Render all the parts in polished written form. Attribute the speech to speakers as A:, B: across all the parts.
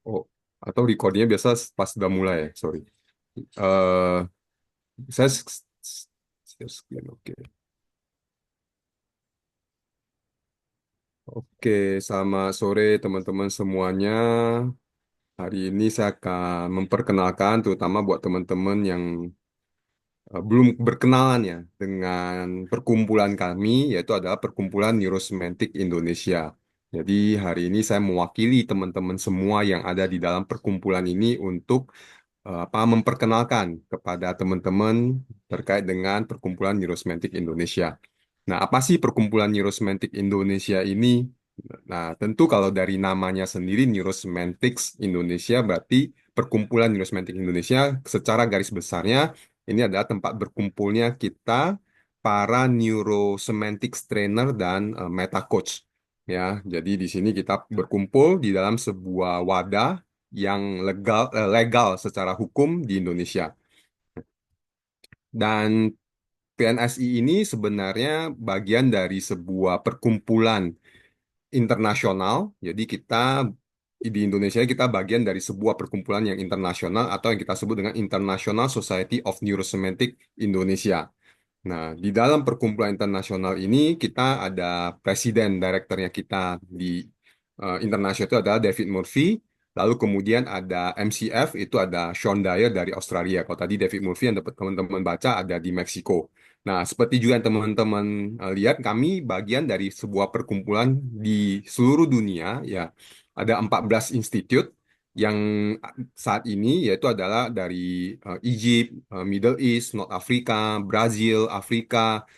A: Oh, atau recordingnya biasa pas udah mulai ya, sorry. eh saya share screen, oke. Oke, selamat sore teman-teman semuanya. Hari ini saya akan memperkenalkan, terutama buat teman-teman yang belum berkenalan ya dengan perkumpulan kami, yaitu adalah Perkumpulan Neurosemantik Indonesia. Jadi hari ini saya mewakili teman-teman semua yang ada di dalam perkumpulan ini untuk memperkenalkan kepada teman-teman terkait dengan Perkumpulan Neurosemantik Indonesia. Nah, apa sih Perkumpulan Neurosemantik Indonesia ini? Nah, tentu kalau dari namanya sendiri Neurosemantics Indonesia berarti Perkumpulan Neurosemantik Indonesia secara garis besarnya ini adalah tempat berkumpulnya kita para neurosemantics trainer dan meta coach. Ya, jadi di sini kita berkumpul di dalam sebuah wadah yang legal secara hukum di Indonesia. Dan PNSI ini sebenarnya bagian dari sebuah perkumpulan internasional. Jadi kita di Indonesia kita bagian dari sebuah perkumpulan yang internasional atau yang kita sebut dengan International Society of Neurosemantic Indonesia. Nah, di dalam perkumpulan internasional ini kita ada presiden, direkturnya kita di internasional itu adalah David Murphy. Lalu kemudian ada MCF itu ada Sean Dyer dari Australia. Kalau tadi David Murphy yang dapat teman-teman baca ada di Meksiko. Nah, seperti juga yang teman-teman lihat, kami bagian dari sebuah perkumpulan di seluruh dunia ya. Ada 14 institut yang saat ini yaitu adalah dari Egypt, Middle East, North Africa, Brazil, Afrika,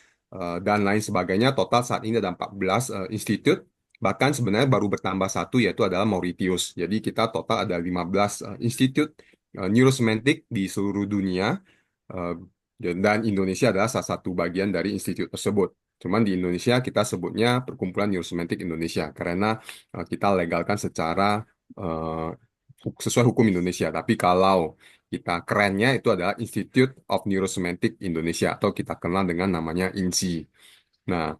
A: dan lain sebagainya. Total saat ini ada 14 institut. Bahkan sebenarnya baru bertambah satu yaitu adalah Mauritius. Jadi kita total ada 15 institut neurosemantik di seluruh dunia. eh, dan Indonesia adalah salah satu bagian dari institut tersebut. Cuman di Indonesia kita sebutnya Perkumpulan Neurosemantik Indonesia karena kita legalkan secara eh, sesuai hukum Indonesia. Tapi kalau kita kerennya itu adalah Institute of Neurosemantic Indonesia atau kita kenal dengan namanya INSI. Nah,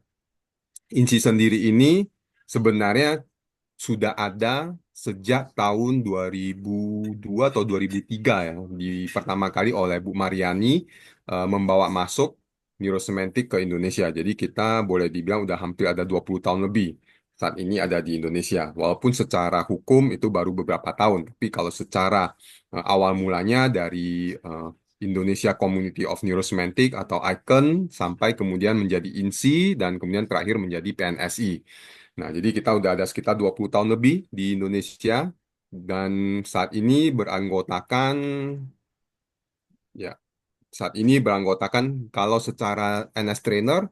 A: INSI sendiri ini sebenarnya sudah ada sejak tahun 2002 atau 2003 ya, di pertama kali oleh Bu Mariani membawa masuk neurosemantik ke Indonesia. Jadi kita boleh dibilang udah hampir ada 20 tahun lebih saat ini ada di Indonesia. Walaupun secara hukum itu baru beberapa tahun, tapi kalau secara awal mulanya dari eh, Indonesia Community of Neurosemantic atau ICON sampai kemudian menjadi INSI dan kemudian terakhir menjadi PNSI. Nah, jadi kita udah ada sekitar 20 tahun lebih di Indonesia dan saat ini beranggotakan ya saat ini beranggotakan kalau secara NS Trainer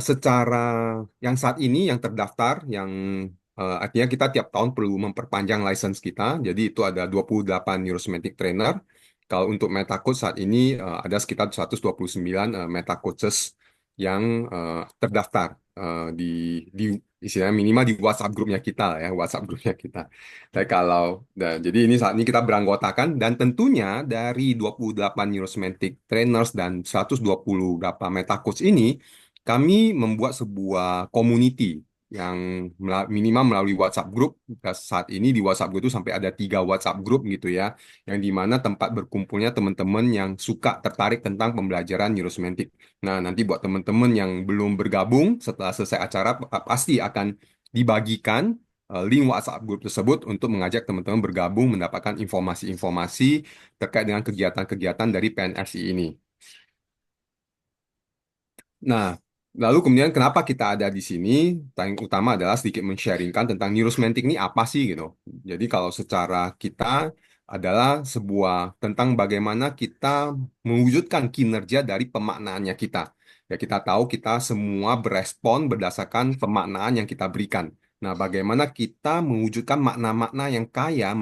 A: secara yang saat ini yang terdaftar yang artinya kita tiap tahun perlu memperpanjang license kita. Jadi itu ada 28 Neurosemantic Trainer. Kalau untuk Meta Coach saat ini ada sekitar 129 Meta Coaches yang terdaftar di di istilahnya minimal di WhatsApp grupnya kita lah ya, WhatsApp grupnya kita. Tapi kalau jadi ini saat ini kita beranggotakan dan tentunya dari 28 Neurosemantic Trainers dan 120 berapa Meta Coach ini kami membuat sebuah community yang minimal melalui WhatsApp group. Saat ini di WhatsApp group itu sampai ada 3 WhatsApp group gitu ya, yang dimana tempat berkumpulnya teman-teman yang suka tertarik tentang pembelajaran neurosemantik. Nah, nanti buat teman-teman yang belum bergabung setelah selesai acara pasti akan dibagikan link WhatsApp group tersebut untuk mengajak teman-teman bergabung mendapatkan informasi-informasi terkait dengan kegiatan-kegiatan dari PNSI ini. Nah, lalu kemudian kenapa kita ada di sini? Yang utama adalah sedikit men-sharingkan tentang neurosemantik ini apa sih gitu. Jadi kalau secara kita adalah sebuah tentang bagaimana kita mewujudkan kinerja dari pemaknaannya kita. Ya kita tahu kita semua berespon berdasarkan pemaknaan yang kita berikan. Nah, bagaimana kita mewujudkan makna-makna yang kaya,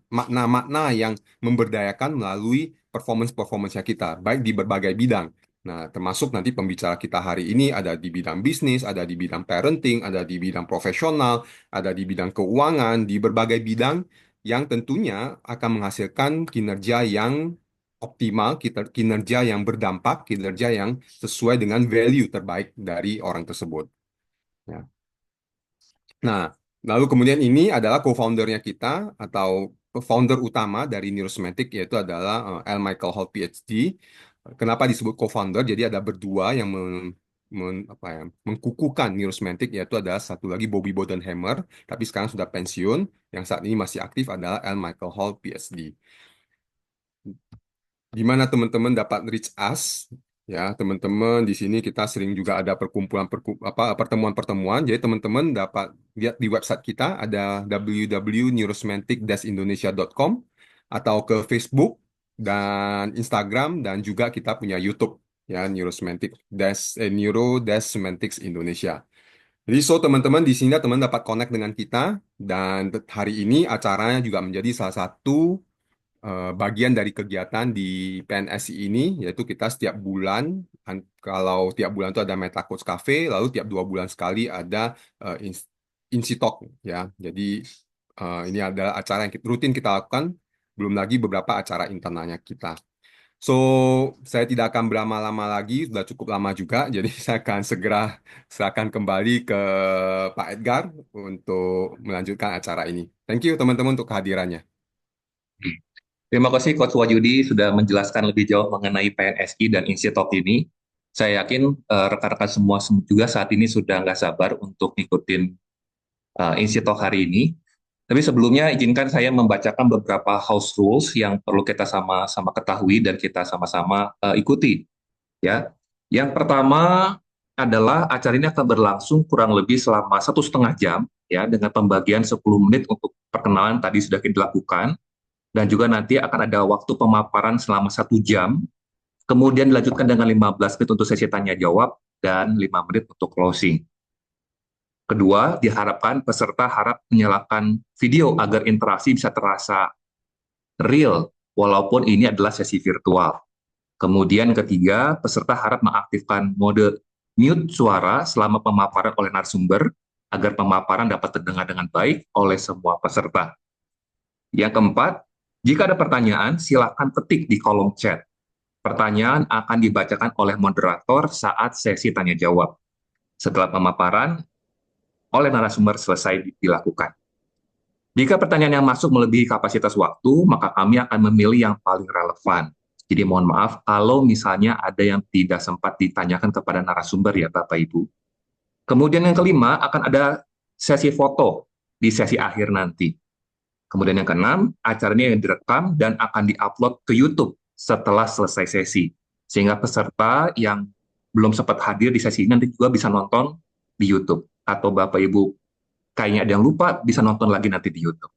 A: makna-makna yang memberdayakan melalui performance-performance-nya kita, baik di berbagai bidang. Nah, termasuk nanti pembicara kita hari ini ada di bidang bisnis, ada di bidang parenting, ada di bidang profesional, ada di bidang keuangan, di berbagai bidang yang tentunya akan menghasilkan kinerja yang optimal, kinerja yang berdampak, kinerja yang sesuai dengan value terbaik dari orang tersebut. Ya. Nah, Lalu kemudian ini adalah co-foundernya kita atau founder utama dari Neurosemantic yaitu adalah L. Michael Hall PhD. Kenapa disebut co-founder? Jadi ada berdua yang apa ya, mengkukuhkan Neurosemantic yaitu adalah satu lagi Bobby Bodenhammer, tapi sekarang sudah pensiun. Yang saat ini masih aktif adalah L. Michael Hall PhD. Gimana teman-teman dapat reach us? Ya, teman-teman di sini kita sering juga ada pertemuan-pertemuan. Jadi teman-teman dapat lihat di website kita ada www.neurosemantic-indonesia.com atau ke Facebook dan Instagram dan juga kita punya YouTube ya Neuro-Semantics Indonesia. Jadi teman-teman di sini teman dapat connect dengan kita dan hari ini acaranya juga menjadi salah satu bagian dari kegiatan di PNSI ini, yaitu kita setiap bulan, kalau tiap bulan itu ada Meta Coach Cafe, lalu tiap 2 bulan sekali ada Insitalk, ya. Jadi ini adalah acara yang rutin kita lakukan, belum lagi beberapa acara internalnya kita. So, saya tidak akan berlama-lama lagi, sudah cukup lama juga, jadi saya akan segera serahkan kembali ke Pak Edgar untuk melanjutkan acara ini. Thank you teman-teman untuk kehadirannya.
B: Terima kasih Coach Wahyudi sudah menjelaskan lebih jauh mengenai PNSI dan Insitalk ini. Saya yakin rekan-rekan semua juga saat ini sudah nggak sabar untuk ngikutin Insitalk hari ini. Tapi sebelumnya izinkan saya membacakan beberapa house rules yang perlu kita sama-sama ketahui dan kita sama-sama ikuti. Ya, yang pertama adalah acara ini akan berlangsung kurang lebih selama 1,5 jam, ya, dengan pembagian 10 menit untuk perkenalan tadi sudah dilakukan, dan juga nanti akan ada waktu pemaparan selama 1 jam, kemudian dilanjutkan dengan 15 menit untuk sesi tanya jawab dan 5 menit untuk closing. Kedua, diharapkan peserta harap menyalakan video agar interaksi bisa terasa real, walaupun ini adalah sesi virtual. Kemudian ketiga, peserta harap mengaktifkan mode mute suara selama pemaparan oleh narasumber agar pemaparan dapat terdengar dengan baik oleh semua peserta. Yang keempat, jika ada pertanyaan, silakan ketik di kolom chat. Pertanyaan akan dibacakan oleh moderator saat sesi tanya jawab. Setelah pemaparan oleh narasumber selesai dilakukan. Jika pertanyaan yang masuk melebihi kapasitas waktu, maka kami akan memilih yang paling relevan. Jadi mohon maaf kalau misalnya ada yang tidak sempat ditanyakan kepada narasumber ya Bapak Ibu. Kemudian yang kelima akan ada sesi foto di sesi akhir nanti. Kemudian yang keenam, acara ini direkam dan akan diupload ke YouTube setelah selesai sesi. Sehingga peserta yang belum sempat hadir di sesi ini nanti juga bisa nonton di YouTube. Atau Bapak Ibu kayaknya ada yang lupa, bisa nonton lagi nanti di YouTube.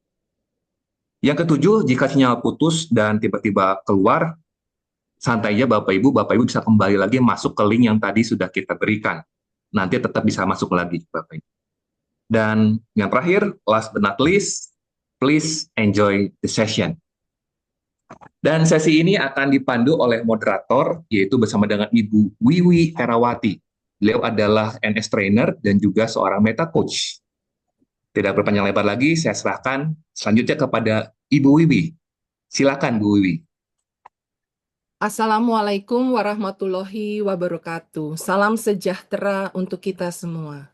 B: Yang ketujuh, jika sinyal putus dan tiba-tiba keluar, santai aja Bapak Ibu bisa kembali lagi masuk ke link yang tadi sudah kita berikan. Nanti tetap bisa masuk lagi, Bapak Ibu. Dan yang terakhir, last but not least, please enjoy the session. Dan sesi ini akan dipandu oleh moderator, yaitu bersama dengan Ibu Wiwi Herawati. Beliau adalah NS Trainer dan juga seorang Meta Coach. Tidak berpanjang lebar lagi, saya serahkan selanjutnya kepada Ibu Wiwi. Silakan Bu Wiwi.
C: Assalamualaikum warahmatullahi wabarakatuh. Salam sejahtera untuk kita semua.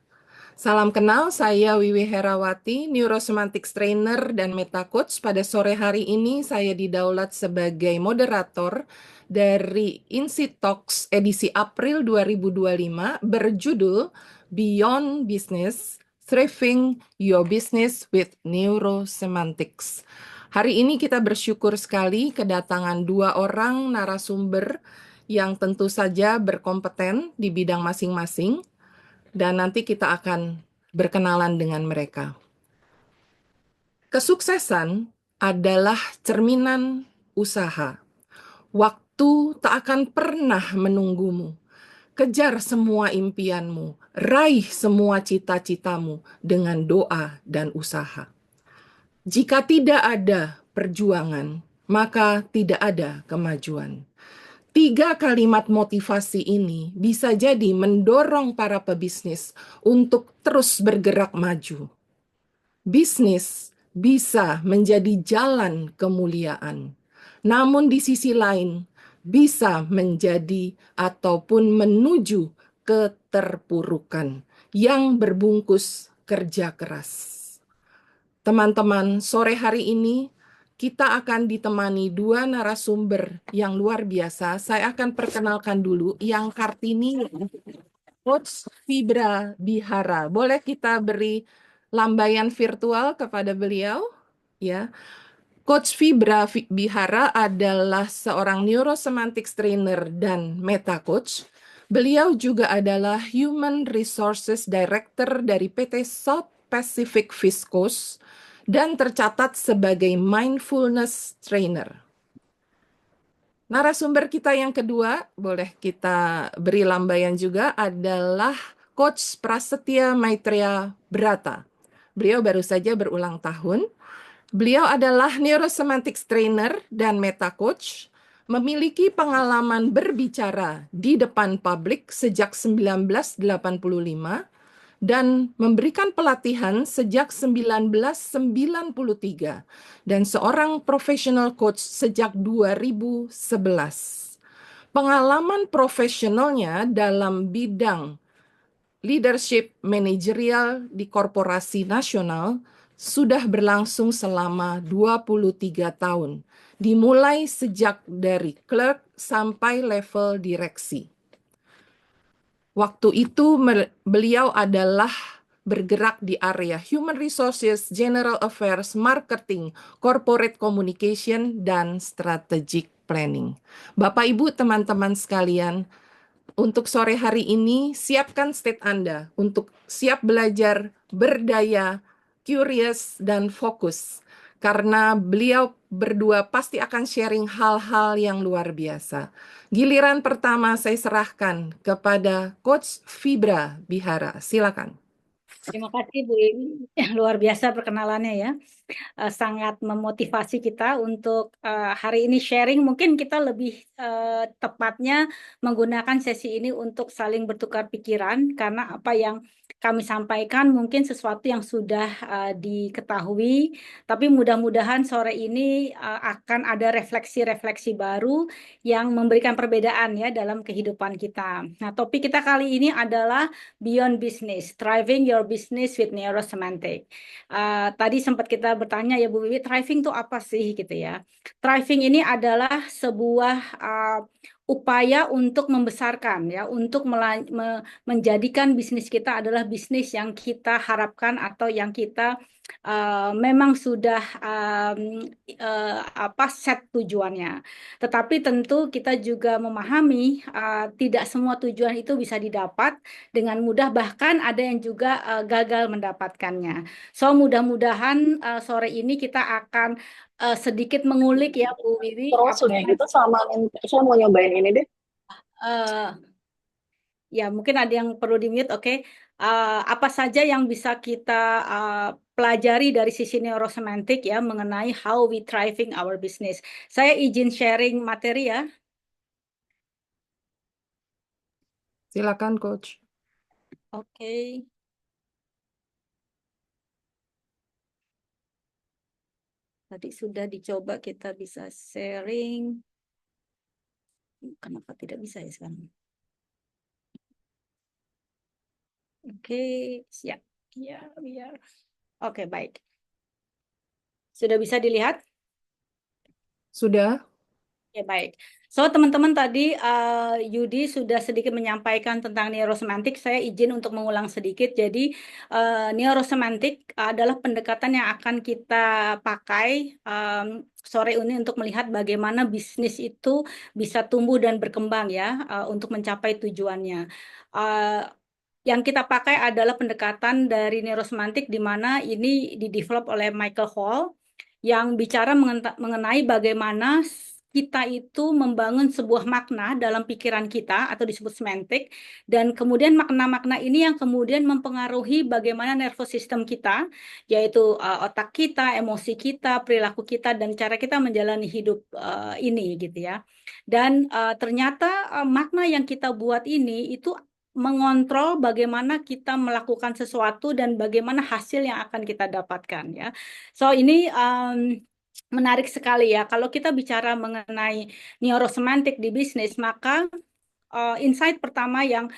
C: Salam kenal, saya Wiwi Herawati, Neurosemantics Trainer dan Meta Coach. Pada sore hari ini saya didaulat sebagai moderator dari Insi Talks edisi April 2025 berjudul Beyond Business, Thriving Your Business with Neurosemantics. Hari ini kita bersyukur sekali kedatangan 2 orang narasumber yang tentu saja berkompeten di bidang masing-masing, dan nanti kita akan berkenalan dengan mereka. Kesuksesan adalah cerminan usaha. Waktu tak akan pernah menunggumu. Kejar semua impianmu, raih semua cita-citamu dengan doa dan usaha. Jika tidak ada perjuangan, maka tidak ada kemajuan. 3 kalimat motivasi ini bisa jadi mendorong para pebisnis untuk terus bergerak maju. Bisnis bisa menjadi jalan kemuliaan, namun di sisi lain bisa menjadi ataupun menuju keterpurukan yang berbungkus kerja keras. Teman-teman, sore hari ini kita akan ditemani dua narasumber yang luar biasa. Saya akan perkenalkan dulu yang Kartini, Coach Fibra Bihara. Boleh kita beri lambaian virtual kepada beliau? Ya. Coach Bihara adalah seorang neurosemantics trainer dan meta coach. Beliau juga adalah Human Resources Director dari PT South Pacific Viscose dan tercatat sebagai mindfulness trainer. Narasumber kita yang kedua, boleh kita beri lambaian juga, adalah Coach Prasetya Maitreya Brata. Beliau baru saja berulang tahun. Beliau adalah neurosemantics trainer dan meta coach, memiliki pengalaman berbicara di depan publik sejak 1985 dan memberikan pelatihan sejak 1993 dan seorang professional coach sejak 2011. Pengalaman profesionalnya dalam bidang leadership manajerial di korporasi nasional sudah berlangsung selama 23 tahun, dimulai sejak dari clerk sampai level direksi. Waktu itu beliau adalah bergerak di area Human Resources, General Affairs, Marketing, Corporate Communication, dan Strategic Planning. Bapak, Ibu, teman-teman sekalian, untuk sore hari ini, siapkan state Anda untuk siap belajar, berdaya, curious, dan fokus. Karena beliau berdua pasti akan sharing hal-hal yang luar biasa. Giliran pertama saya serahkan kepada Coach Fibra Bihara. Silakan.
D: Terima kasih Bu Iwi, luar biasa perkenalannya ya. Sangat memotivasi kita untuk hari ini sharing. Mungkin kita lebih tepatnya menggunakan sesi ini untuk saling bertukar pikiran, karena apa yang kami sampaikan mungkin sesuatu yang sudah diketahui, tapi mudah-mudahan sore ini akan ada refleksi-refleksi baru yang memberikan perbedaan ya dalam kehidupan kita. Nah, topik kita kali ini adalah Beyond Business, Thriving Your Business with Neurosemantic. Tadi sempat kita bertanya ya Bu Wiwi, thriving itu apa sih gitu ya. Thriving ini adalah sebuah upaya untuk membesarkan ya, untuk menjadikan bisnis kita adalah bisnis yang kita harapkan atau yang kita memang sudah set tujuannya. Tetapi tentu kita juga memahami tidak semua tujuan itu bisa didapat dengan mudah, bahkan ada yang juga gagal mendapatkannya. So mudah-mudahan sore ini kita akan sedikit mengulik ya Bu Wiwi.
E: Terus udah gitu sama saya mau nyobain ini deh.
D: Ya mungkin ada yang perlu di-mute, oke. Apa saja yang bisa kita pelajari dari sisi neurosemantik ya mengenai how we thriving our business. Saya izin sharing materi ya.
C: Silakan Coach.
D: Oke. Tadi sudah dicoba kita bisa sharing. Kenapa tidak bisa ya sekarang? Oke, siap. Ya, biar. Oke, baik. Sudah bisa dilihat?
C: Sudah.
D: Ya, baik. So, teman-teman tadi Yudi sudah sedikit menyampaikan tentang neurosemantik. Saya izin untuk mengulang sedikit. Jadi, neurosemantik adalah pendekatan yang akan kita pakai sore ini untuk melihat bagaimana bisnis itu bisa tumbuh dan berkembang ya untuk mencapai tujuannya. Yang kita pakai adalah pendekatan dari neurosemantik di mana ini didevelop oleh Michael Hall yang bicara mengenai bagaimana kita itu membangun sebuah makna dalam pikiran kita atau disebut semantik, dan kemudian makna-makna ini yang kemudian mempengaruhi bagaimana nervous system kita, yaitu otak kita, emosi kita, perilaku kita, dan cara kita menjalani hidup ini gitu ya. Dan ternyata makna yang kita buat ini itu mengontrol bagaimana kita melakukan sesuatu dan bagaimana hasil yang akan kita dapatkan ya. So ini menarik sekali ya. Kalau kita bicara mengenai neurosemantik di bisnis, maka insight pertama yang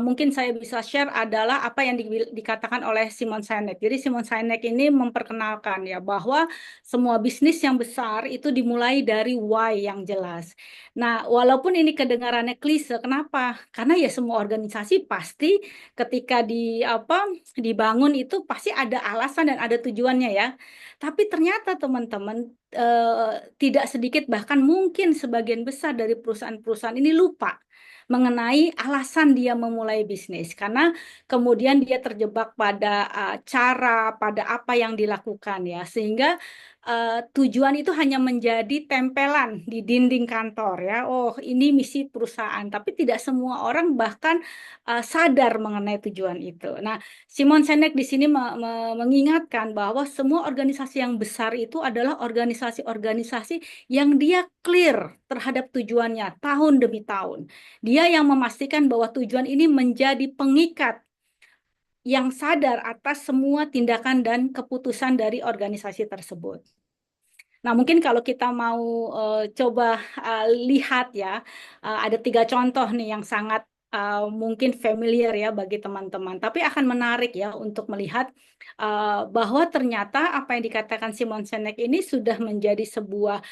D: mungkin saya bisa share adalah apa yang dikatakan oleh Simon Sinek. Jadi Simon Sinek ini memperkenalkan ya bahwa semua bisnis yang besar itu dimulai dari why yang jelas. Nah, walaupun ini kedengarannya klise, kenapa? Karena ya semua organisasi pasti ketika dibangun itu pasti ada alasan dan ada tujuannya ya. Tapi ternyata teman-teman tidak sedikit bahkan mungkin sebagian besar dari perusahaan-perusahaan ini lupa mengenai alasan dia memulai bisnis karena kemudian dia terjebak pada cara pada apa yang dilakukan ya sehingga tujuan itu hanya menjadi tempelan di dinding kantor ya. Oh, ini misi perusahaan, tapi tidak semua orang bahkan sadar mengenai tujuan itu. Nah, Simon Sinek di sini mengingatkan bahwa semua organisasi yang besar itu adalah organisasi-organisasi yang dia clear terhadap tujuannya tahun demi tahun. Dia yang memastikan bahwa tujuan ini menjadi pengikat yang sadar atas semua tindakan dan keputusan dari organisasi tersebut. Nah, mungkin kalau kita mau coba lihat ya, ada 3 contoh nih yang sangat mungkin familiar ya bagi teman-teman. Tapi akan menarik ya untuk melihat bahwa ternyata apa yang dikatakan Simon Sinek ini sudah menjadi sebuah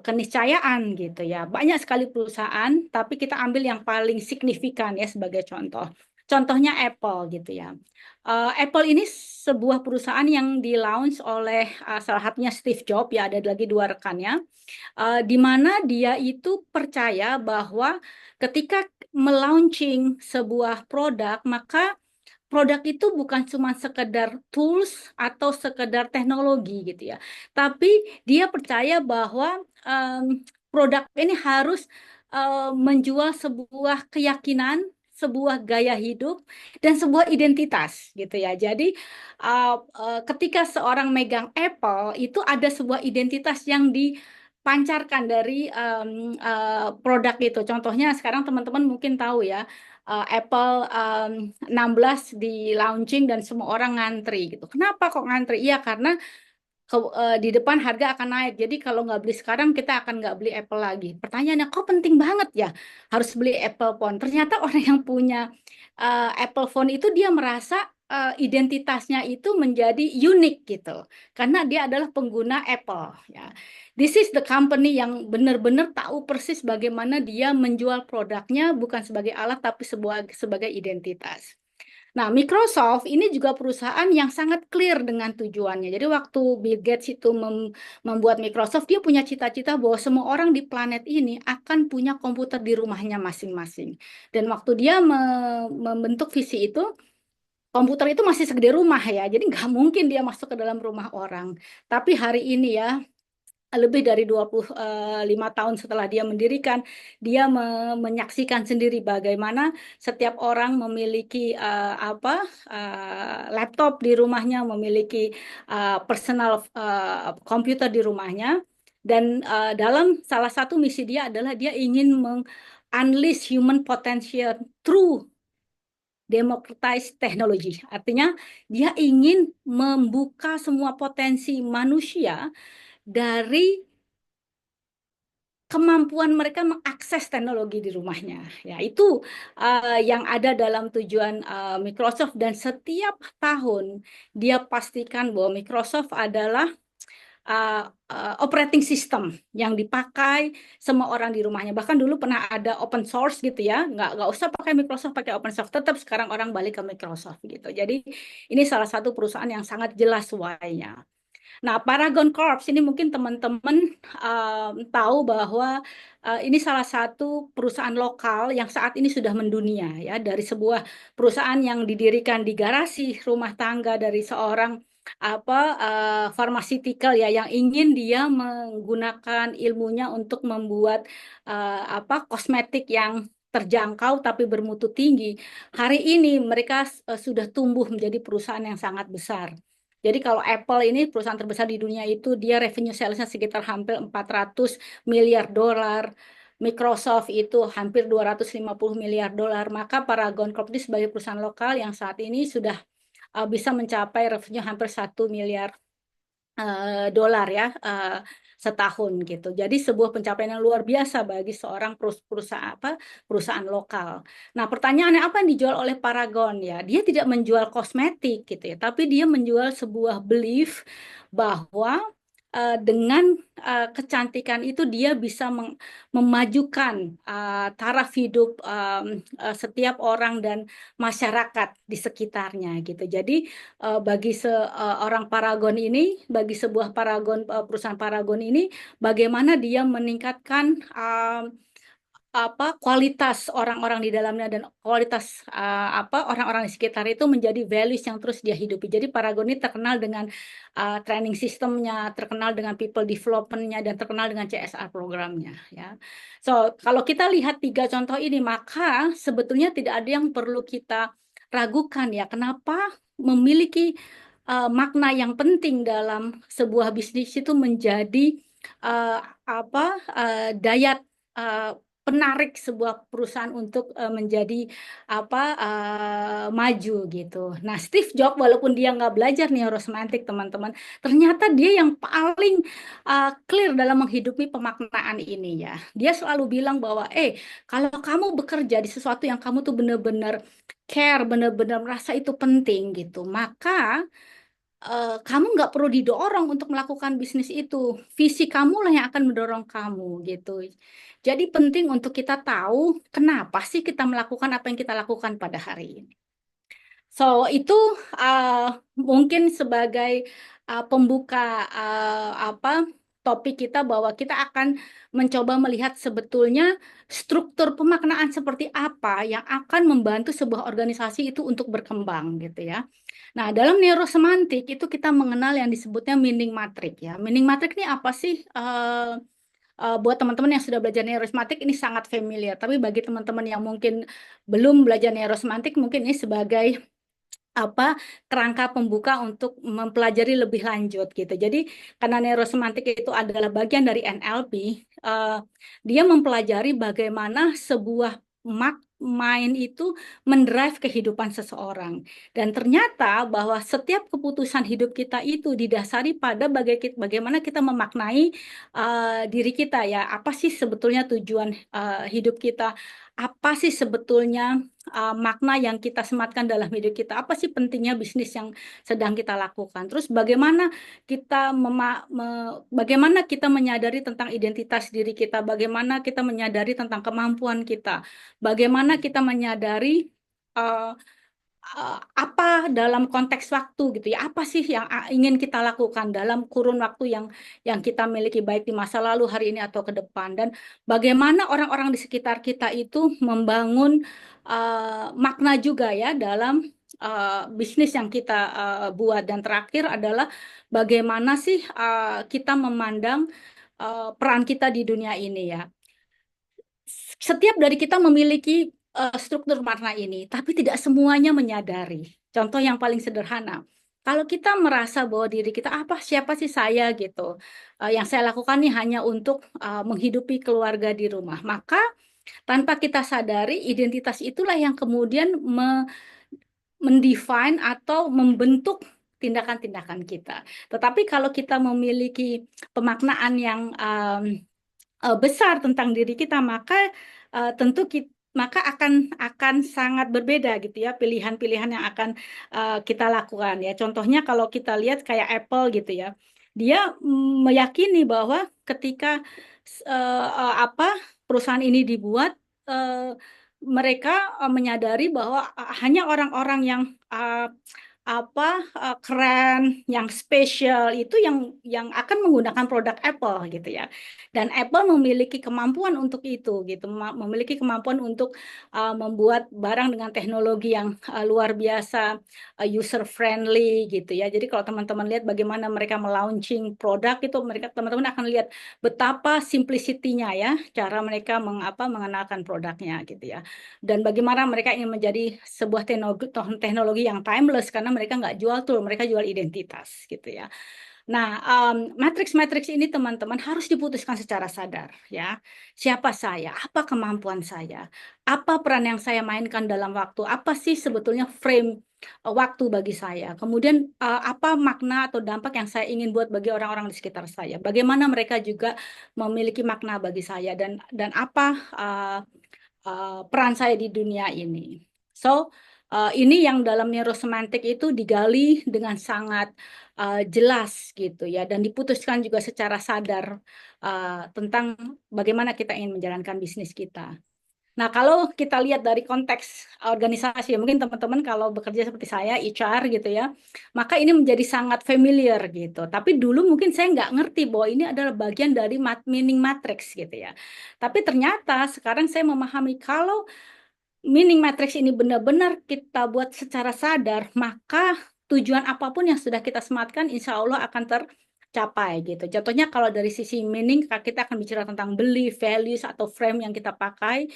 D: keniscayaan gitu ya. Banyak sekali perusahaan, tapi kita ambil yang paling signifikan ya sebagai contoh. Contohnya Apple gitu ya. Apple ini sebuah perusahaan yang di-launch oleh salah satunya Steve Jobs ya, ada lagi 2 rekannya, di mana dia itu percaya bahwa ketika melaunching sebuah produk, maka produk itu bukan cuma sekedar tools atau sekedar teknologi gitu ya, tapi dia percaya bahwa produk ini harus menjual sebuah keyakinan, sebuah gaya hidup, dan sebuah identitas gitu ya. Jadi ketika seorang megang Apple itu ada sebuah identitas yang dipancarkan dari produk itu. Contohnya sekarang teman-teman mungkin tahu ya, Apple 16 di launching dan semua orang ngantri gitu. Kenapa kok ngantri? Iya karena di depan harga akan naik. Jadi kalau nggak beli sekarang kita akan nggak beli Apple lagi. Pertanyaannya kok penting banget ya harus beli Apple phone. Ternyata orang yang punya Apple phone itu dia merasa identitasnya itu menjadi unik gitu. Karena dia adalah pengguna Apple ya. This is the company yang benar-benar tahu persis bagaimana dia menjual produknya bukan sebagai alat tapi sebagai identitas. Nah, Microsoft ini juga perusahaan yang sangat clear dengan tujuannya. Jadi waktu Bill Gates itu membuat Microsoft, dia punya cita-cita bahwa semua orang di planet ini akan punya komputer di rumahnya masing-masing. Dan waktu dia membentuk visi itu, komputer itu masih segede rumah ya. Jadi nggak mungkin dia masuk ke dalam rumah orang. Tapi hari ini ya, lebih dari 25 tahun setelah dia mendirikan, dia menyaksikan sendiri bagaimana setiap orang memiliki laptop di rumahnya, memiliki personal komputer di rumahnya, dan dalam salah satu misi dia adalah dia ingin unleash human potential through democratize technology. Artinya dia ingin membuka semua potensi manusia dari kemampuan mereka mengakses teknologi di rumahnya. Ya, itu yang ada dalam tujuan Microsoft dan setiap tahun dia pastikan bahwa Microsoft adalah operating system yang dipakai semua orang di rumahnya. Bahkan dulu pernah ada open source gitu ya, nggak usah pakai Microsoft, pakai open source. Tetap sekarang orang balik ke Microsoft gitu. Jadi ini salah satu perusahaan yang sangat jelas why-nya. Nah, Paragon Corp ini mungkin teman-teman tahu bahwa ini salah satu perusahaan lokal yang saat ini sudah mendunia ya, dari sebuah perusahaan yang didirikan di garasi rumah tangga dari seorang pharmaceutical ya yang ingin dia menggunakan ilmunya untuk membuat kosmetik yang terjangkau tapi bermutu tinggi. Hari ini mereka sudah tumbuh menjadi perusahaan yang sangat besar. Jadi kalau Apple ini perusahaan terbesar di dunia itu dia revenue sales-nya sekitar hampir 400 miliar dolar. Microsoft itu hampir 250 miliar dolar. Maka Paragon Corp ini sebagai perusahaan lokal yang saat ini sudah bisa mencapai revenue hampir 1 miliar dolar ya. setahun gitu. Jadi sebuah pencapaian yang luar biasa bagi seorang perusahaan lokal. Nah, pertanyaannya apa yang dijual oleh Paragon ya? Dia tidak menjual kosmetik gitu ya, tapi dia menjual sebuah belief bahwa dengan kecantikan itu dia bisa memajukan taraf hidup setiap orang dan masyarakat di sekitarnya gitu. Jadi bagi seorang Paragon ini, bagi sebuah perusahaan Paragon ini, bagaimana dia meningkatkan kualitas orang-orang di dalamnya dan kualitas orang-orang di sekitar itu menjadi values yang terus dia hidupi. Jadi Paragon ini terkenal dengan training sistemnya, terkenal dengan people development-nya, dan terkenal dengan CSR programnya. Ya, so kalau kita lihat 3 contoh ini, maka sebetulnya tidak ada yang perlu kita ragukan ya. Kenapa memiliki makna yang penting dalam sebuah bisnis itu menjadi daya penarik sebuah perusahaan untuk menjadi maju gitu. Nah, Steve Jobs walaupun dia nggak belajar neurosemantik teman-teman, ternyata dia yang paling clear dalam menghidupi pemaknaan ini ya. Dia selalu bilang bahwa kalau kamu bekerja di sesuatu yang kamu tuh benar-benar care, benar-benar merasa itu penting gitu, maka kamu nggak perlu didorong untuk melakukan bisnis itu. Visi kamu lah yang akan mendorong kamu gitu. Jadi penting untuk kita tahu kenapa sih kita melakukan apa yang kita lakukan pada hari ini. So itu mungkin sebagai pembuka topik kita, bahwa kita akan mencoba melihat sebetulnya struktur pemaknaan seperti apa yang akan membantu sebuah organisasi itu untuk berkembang gitu ya. Nah, dalam neurosemantik itu kita mengenal yang disebutnya meaning matrix ya. Meaning matrix ini apa sih? Buat teman-teman yang sudah belajar neurosemantik ini sangat familiar, tapi bagi teman-teman yang mungkin belum belajar neurosemantik, mungkin ini sebagai kerangka pembuka untuk mempelajari lebih lanjut gitu. Jadi karena neurosemantik itu adalah bagian dari NLP, dia mempelajari bagaimana sebuah mind itu mendrive kehidupan seseorang. Dan ternyata bahwa setiap keputusan hidup kita itu didasari pada bagaimana kita memaknai diri kita ya. Apa sih sebetulnya tujuan hidup kita? Apa sih sebetulnya makna yang kita sematkan dalam hidup kita? Apa sih pentingnya bisnis yang sedang kita lakukan? Terus bagaimana kita menyadari tentang identitas diri kita? Bagaimana kita menyadari tentang kemampuan kita? Bagaimana kita menyadari apa dalam konteks waktu gitu ya, apa sih yang ingin kita lakukan dalam kurun waktu yang kita miliki, baik di masa lalu, hari ini, atau ke depan, dan bagaimana orang-orang di sekitar kita itu membangun makna juga ya dalam bisnis yang kita buat. Dan terakhir adalah bagaimana sih kita memandang peran kita di dunia ini ya. Setiap dari kita memiliki struktur makna ini, tapi tidak semuanya menyadari. Contoh yang paling sederhana, kalau kita merasa bahwa diri kita siapa sih saya gitu, yang saya lakukan ini hanya untuk menghidupi keluarga di rumah, maka tanpa kita sadari identitas itulah yang kemudian mendefine atau membentuk tindakan-tindakan kita. Tetapi kalau kita memiliki pemaknaan yang besar tentang diri kita, maka tentu maka akan sangat berbeda gitu ya pilihan-pilihan yang akan kita lakukan ya. Contohnya kalau kita lihat kayak Apple gitu ya, dia meyakini bahwa ketika perusahaan ini dibuat, mereka menyadari bahwa hanya orang-orang yang keren, yang spesial itu yang akan menggunakan produk Apple gitu ya. Dan Apple memiliki kemampuan untuk itu gitu, memiliki kemampuan untuk membuat barang dengan teknologi yang luar biasa, user friendly gitu ya. Jadi kalau teman-teman lihat bagaimana mereka melaunching produk itu, teman-teman akan lihat betapa simplicity-nya ya, cara mereka mengenalkan produknya gitu ya. Dan bagaimana mereka ingin menjadi sebuah teknologi yang timeless, karena mereka nggak jual tool, mereka jual identitas gitu ya. Nah, matriks-matriks ini teman-teman harus diputuskan secara sadar ya. Siapa saya? Apa kemampuan saya? Apa peran yang saya mainkan dalam waktu? Apa sih sebetulnya frame waktu bagi saya. Kemudian apa makna atau dampak yang saya ingin buat bagi orang-orang di sekitar saya. Bagaimana mereka juga memiliki makna bagi saya dan apa peran saya di dunia ini. So, ini yang dalam neurosemantik itu digali dengan sangat jelas gitu ya, dan diputuskan juga secara sadar tentang bagaimana kita ingin menjalankan bisnis kita. Nah, kalau kita lihat dari konteks organisasi, mungkin teman-teman kalau bekerja seperti saya, HR gitu ya, maka ini menjadi sangat familiar gitu. Tapi dulu mungkin saya nggak ngerti bahwa ini adalah bagian dari meaning matrix gitu ya. Tapi ternyata sekarang saya memahami kalau meaning matrix ini benar-benar kita buat secara sadar, maka tujuan apapun yang sudah kita sematkan, insya Allah akan tercapai gitu. Contohnya kalau dari sisi meaning, kita akan bicara tentang belief, values, atau frame yang kita pakai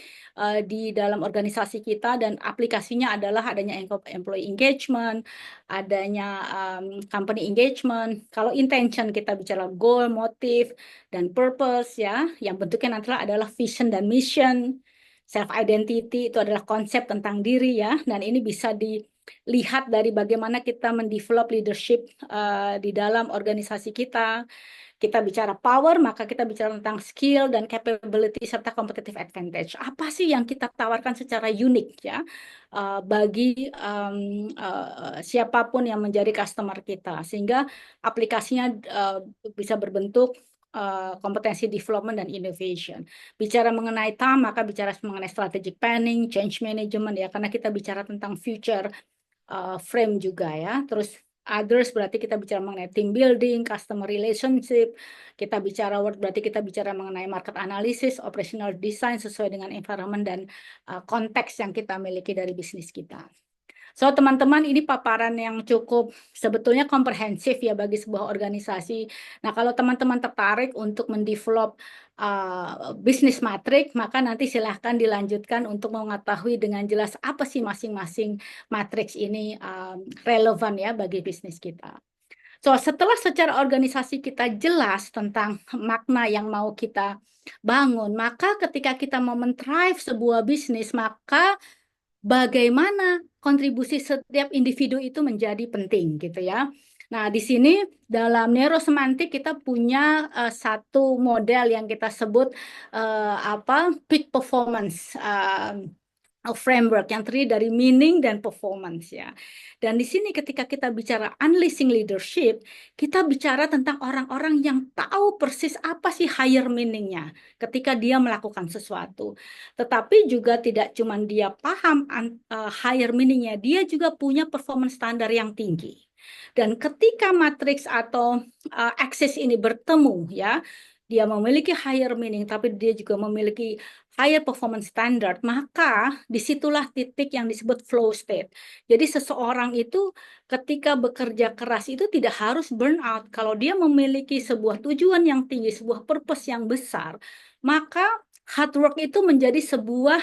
D: di dalam organisasi kita, dan aplikasinya adalah adanya employee engagement, adanya company engagement. Kalau intention kita bicara goal, motive, dan purpose ya, yang bentuknya nanti adalah vision dan mission. Self identity itu adalah konsep tentang diri ya, dan ini bisa dilihat dari bagaimana kita mendevelop leadership di dalam organisasi kita. Kita bicara power, maka kita bicara tentang skill dan capability serta competitive advantage. Apa sih yang kita tawarkan secara unik ya bagi siapapun yang menjadi customer kita, sehingga aplikasinya bisa berbentuk kompetensi development dan innovation. Bicara mengenai TAM, maka bicara mengenai strategic planning, change management ya, karena kita bicara tentang future frame juga ya. Terus others berarti kita bicara mengenai team building, customer relationship. Kita bicara work berarti kita bicara mengenai market analysis, operational design sesuai dengan environment dan konteks yang kita miliki dari bisnis kita. So, teman-teman, ini paparan yang cukup sebetulnya komprehensif ya bagi sebuah organisasi. Nah, kalau teman-teman tertarik untuk mendevelop bisnis matrik, maka nanti silahkan dilanjutkan untuk mengetahui dengan jelas apa sih masing-masing matriks ini relevan ya bagi bisnis kita. So, setelah secara organisasi kita jelas tentang makna yang mau kita bangun, maka ketika kita mau men-drive sebuah bisnis, maka bagaimana kontribusi setiap individu itu menjadi penting gitu ya. Nah, di sini dalam neurosemantik kita punya satu model yang kita sebut peak performance framework yang terdiri dari meaning dan performance ya. Dan di sini ketika kita bicara unleashing leadership, kita bicara tentang orang-orang yang tahu persis apa sih higher meaningnya ketika dia melakukan sesuatu. Tetapi juga tidak cuma dia paham higher meaningnya, dia juga punya performance standar yang tinggi. Dan ketika matriks atau axis ini bertemu ya, dia memiliki higher meaning, tapi dia juga memiliki higher performance standard, maka disitulah titik yang disebut flow state. Jadi seseorang itu ketika bekerja keras itu tidak harus burn out. Kalau dia memiliki sebuah tujuan yang tinggi, sebuah purpose yang besar, maka hard work itu menjadi sebuah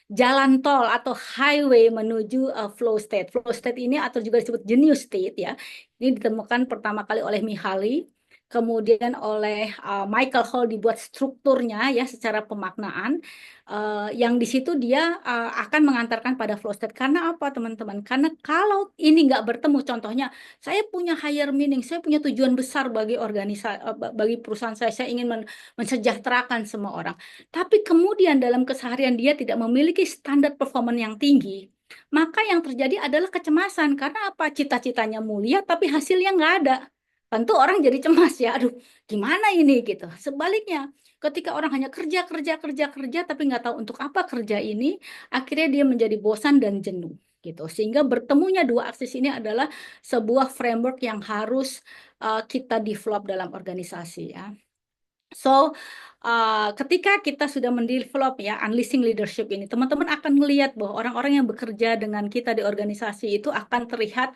D: jalan tol atau highway menuju flow state. Flow state ini atau juga disebut genius state ya. Ini ditemukan pertama kali oleh Mihaly, kemudian oleh Michael Hall dibuat strukturnya ya secara pemaknaan yang di situ dia akan mengantarkan pada flow state. Karena apa teman-teman? Karena kalau ini nggak bertemu, contohnya saya punya higher meaning, saya punya tujuan besar bagi bagi perusahaan saya ingin mensejahterakan semua orang. Tapi kemudian dalam keseharian dia tidak memiliki standar performance yang tinggi, maka yang terjadi adalah kecemasan. Karena apa? Cita-citanya mulia tapi hasilnya nggak ada. Tentu orang jadi cemas ya, aduh gimana ini gitu. Sebaliknya, ketika orang hanya kerja tapi nggak tahu untuk apa kerja ini, akhirnya dia menjadi bosan dan jenuh gitu. Sehingga bertemunya dua aksis ini adalah sebuah framework yang harus kita develop dalam organisasi ya. So, ketika kita sudah mendevelop ya unleashing leadership ini, teman-teman akan melihat bahwa orang-orang yang bekerja dengan kita di organisasi itu akan terlihat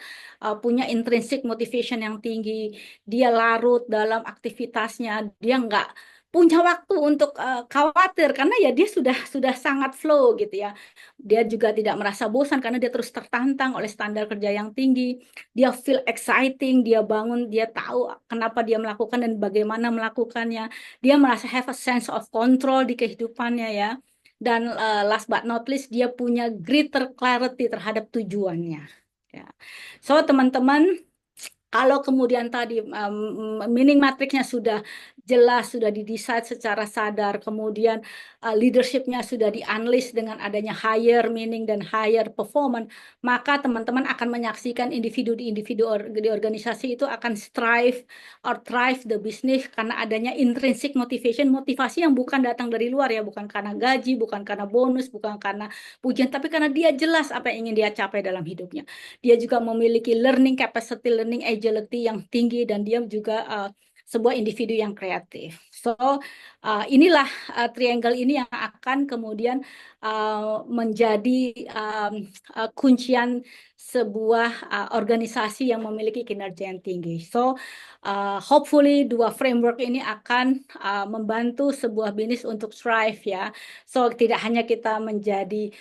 D: punya intrinsic motivation yang tinggi. Dia larut dalam aktivitasnya, dia nggak punya waktu untuk khawatir karena ya dia sudah sangat flow gitu ya. Dia juga tidak merasa bosan karena dia terus tertantang oleh standar kerja yang tinggi. Dia feel exciting, dia bangun, dia tahu kenapa dia melakukan dan bagaimana melakukannya. Dia merasa have a sense of control di kehidupannya ya. dan last but not least dia punya greater clarity terhadap tujuannya. Ya. So teman-teman, kalau kemudian tadi meaning matrixnya sudah jelas, sudah didesain secara sadar, kemudian leadershipnya sudah di-unleash dengan adanya higher meaning dan higher performance, maka teman-teman akan menyaksikan individu di organisasi itu akan strive or thrive the business karena adanya intrinsic motivation, motivasi yang bukan datang dari luar ya, bukan karena gaji, bukan karena bonus, bukan karena pujian, tapi karena dia jelas apa yang ingin dia capai dalam hidupnya. Dia juga memiliki learning capacity, learning agility yang tinggi, dan dia juga sebuah individu yang kreatif. So, inilah triangle ini yang akan kemudian menjadi kuncian sebuah organisasi yang memiliki kinerja yang tinggi. So, hopefully dua framework ini akan membantu sebuah bisnis untuk thrive ya. So, tidak hanya kita menjadi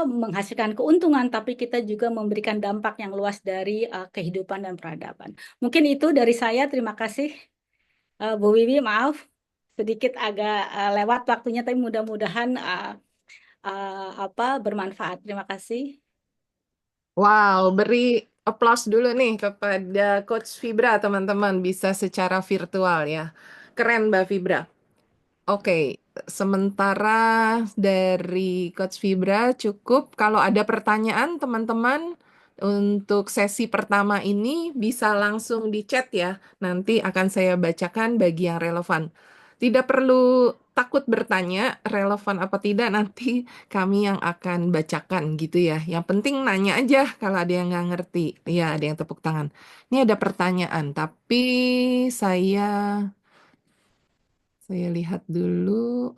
D: menghasilkan keuntungan, tapi kita juga memberikan dampak yang luas dari kehidupan dan peradaban. Mungkin itu dari saya. Terima kasih, Bu Wiwi. Maaf sedikit agak lewat waktunya, tapi mudah-mudahan bermanfaat. Terima kasih.
C: Wow, beri aplaus dulu nih kepada Coach Fibra, teman-teman. Bisa secara virtual ya. Keren, Mbak Fibra. Oke, sementara dari Coach Fibra cukup. Kalau ada pertanyaan, teman-teman, untuk sesi pertama ini bisa langsung di chat ya. Nanti akan saya bacakan bagi yang relevan. Tidak perlu takut bertanya, relevan apa tidak, nanti kami yang akan bacakan gitu ya. Yang penting nanya aja kalau ada yang nggak ngerti. Ya, ada yang tepuk tangan. Ini ada pertanyaan, tapi saya lihat dulu.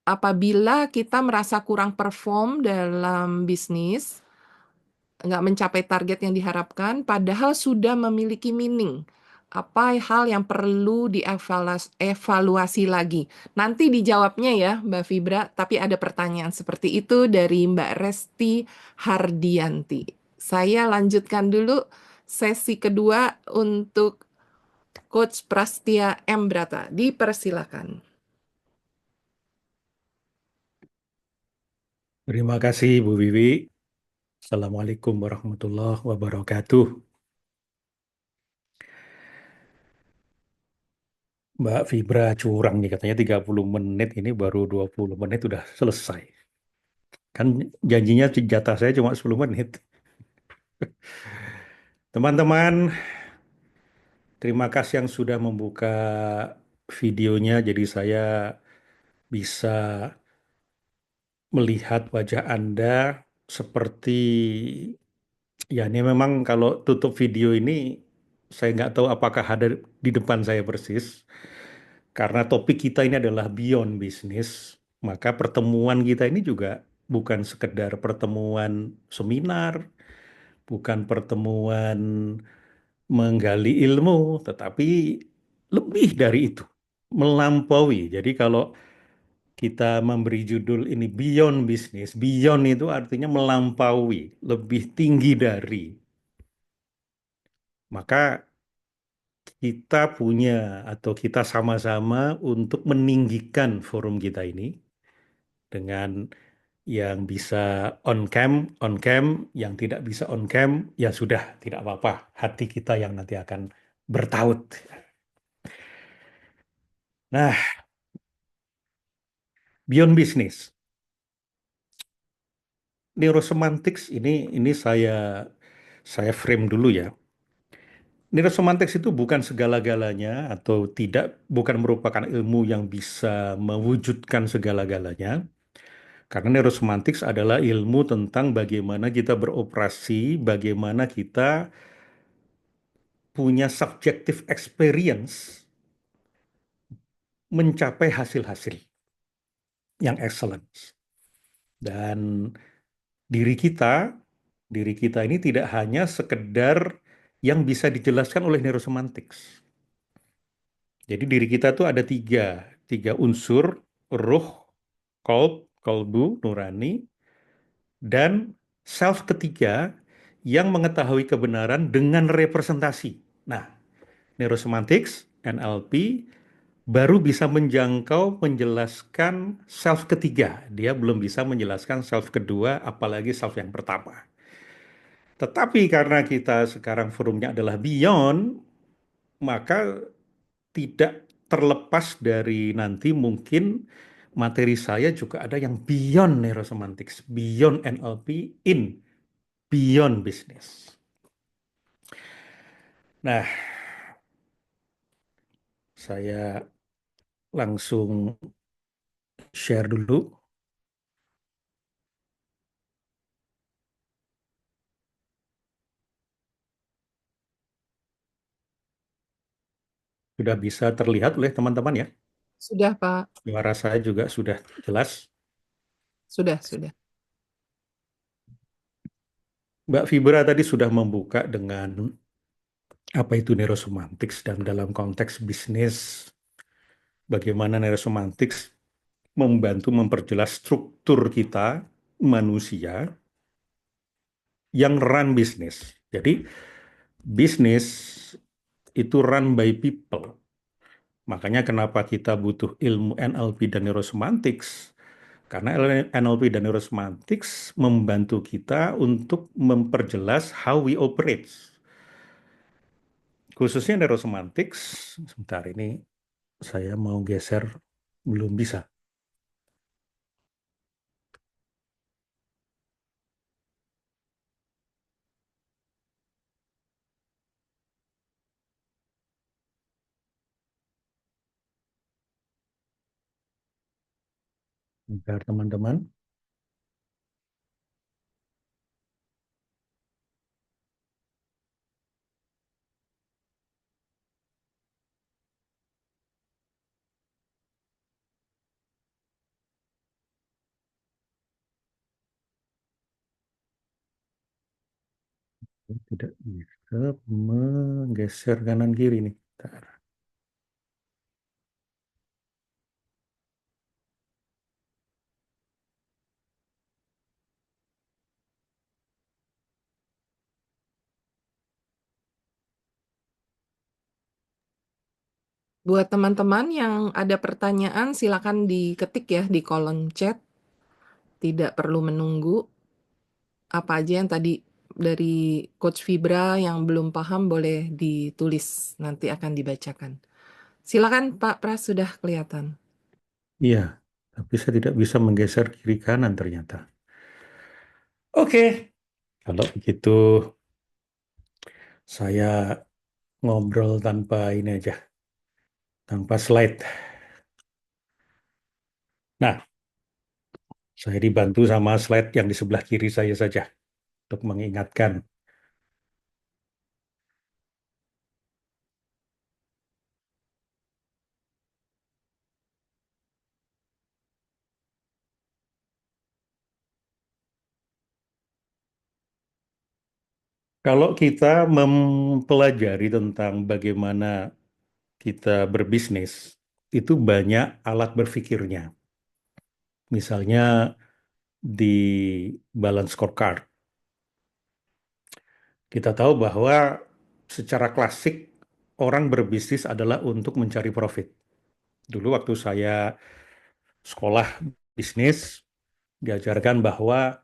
C: Apabila kita merasa kurang perform dalam bisnis, nggak mencapai target yang diharapkan, padahal sudah memiliki meaning. Apa hal yang perlu dievaluasi lagi? Nanti dijawabnya ya, Mbak Fibra, tapi ada pertanyaan seperti itu dari Mbak Resti Hardianti. Saya lanjutkan dulu sesi kedua untuk Coach Prastia M. Brata. Dipersilakan.
F: Terima kasih Bu Wiwi. Assalamualaikum warahmatullahi wabarakatuh. Mbak Fibra curang nih, katanya 30 menit, ini baru 20 menit udah selesai. Kan janjinya jatah saya cuma 10 menit. Teman-teman, terima kasih yang sudah membuka videonya, jadi saya bisa melihat wajah Anda seperti, ya ini memang kalau tutup video ini, saya nggak tahu apakah ada di depan saya persis. Karena topik kita ini adalah beyond business, maka pertemuan kita ini juga bukan sekedar pertemuan seminar, bukan pertemuan menggali ilmu, tetapi lebih dari itu, melampaui. Jadi kalau kita memberi judul ini beyond business, beyond itu artinya melampaui, lebih tinggi dari. Maka kita punya atau kita sama-sama untuk meninggikan forum kita ini dengan yang bisa on cam, yang tidak bisa on cam, ya sudah, tidak apa-apa. Hati kita yang nanti akan bertaut. Nah, beyond business. Neurosemantics ini saya frame dulu ya. Neurosemantics itu bukan segala-galanya atau bukan merupakan ilmu yang bisa mewujudkan segala-galanya. Karena neurosemantics adalah ilmu tentang bagaimana kita beroperasi, bagaimana kita punya subjective experience mencapai hasil-hasil yang excellent. Dan diri kita, diri kita ini tidak hanya sekedar yang bisa dijelaskan oleh neurosemantics. Jadi diri kita tuh ada tiga unsur: ruh, kolbu, nurani, dan self ketiga yang mengetahui kebenaran dengan representasi. Nah, neurosemantics NLP baru bisa menjelaskan self ketiga. Dia belum bisa menjelaskan self kedua, apalagi self yang pertama. Tetapi karena kita sekarang forumnya adalah beyond, maka tidak terlepas dari nanti mungkin materi saya juga ada yang beyond neurosemantics, beyond NLP, in beyond business. Nah, saya langsung share dulu. Sudah bisa terlihat oleh teman-teman ya.
C: Sudah, Pak.
F: Suara saya juga sudah jelas.
C: Sudah, sudah.
F: Mbak Fibra tadi sudah membuka dengan apa itu neurosemantics dan dalam konteks bisnis, bagaimana neurosemantics membantu memperjelas struktur kita manusia yang run bisnis. Jadi bisnis itu run by people. Makanya kenapa kita butuh ilmu NLP dan neurosemantics. Karena NLP dan neurosemantics membantu kita untuk memperjelas how we operate. Khususnya neurosemantics, sebentar ini saya mau geser, belum bisa. Bentar teman-teman. Tidak bisa menggeser kanan kiri nih. Bentar.
C: Buat teman-teman yang ada pertanyaan, silakan diketik ya di kolom chat. Tidak perlu menunggu. Apa aja yang tadi dari Coach Fibra yang belum paham boleh ditulis, nanti akan dibacakan. Silakan Pak Pras, sudah kelihatan.
F: Iya, tapi saya tidak bisa menggeser kiri kanan ternyata. Oke, kalau begitu saya ngobrol tanpa ini aja, tanpa slide. Nah, saya dibantu sama slide yang di sebelah kiri saya saja untuk mengingatkan. Kalau kita mempelajari tentang bagaimana kita berbisnis, itu banyak alat berpikirnya. Misalnya di balance scorecard. Kita tahu bahwa secara klasik orang berbisnis adalah untuk mencari profit. Dulu waktu saya sekolah bisnis, diajarkan bahwa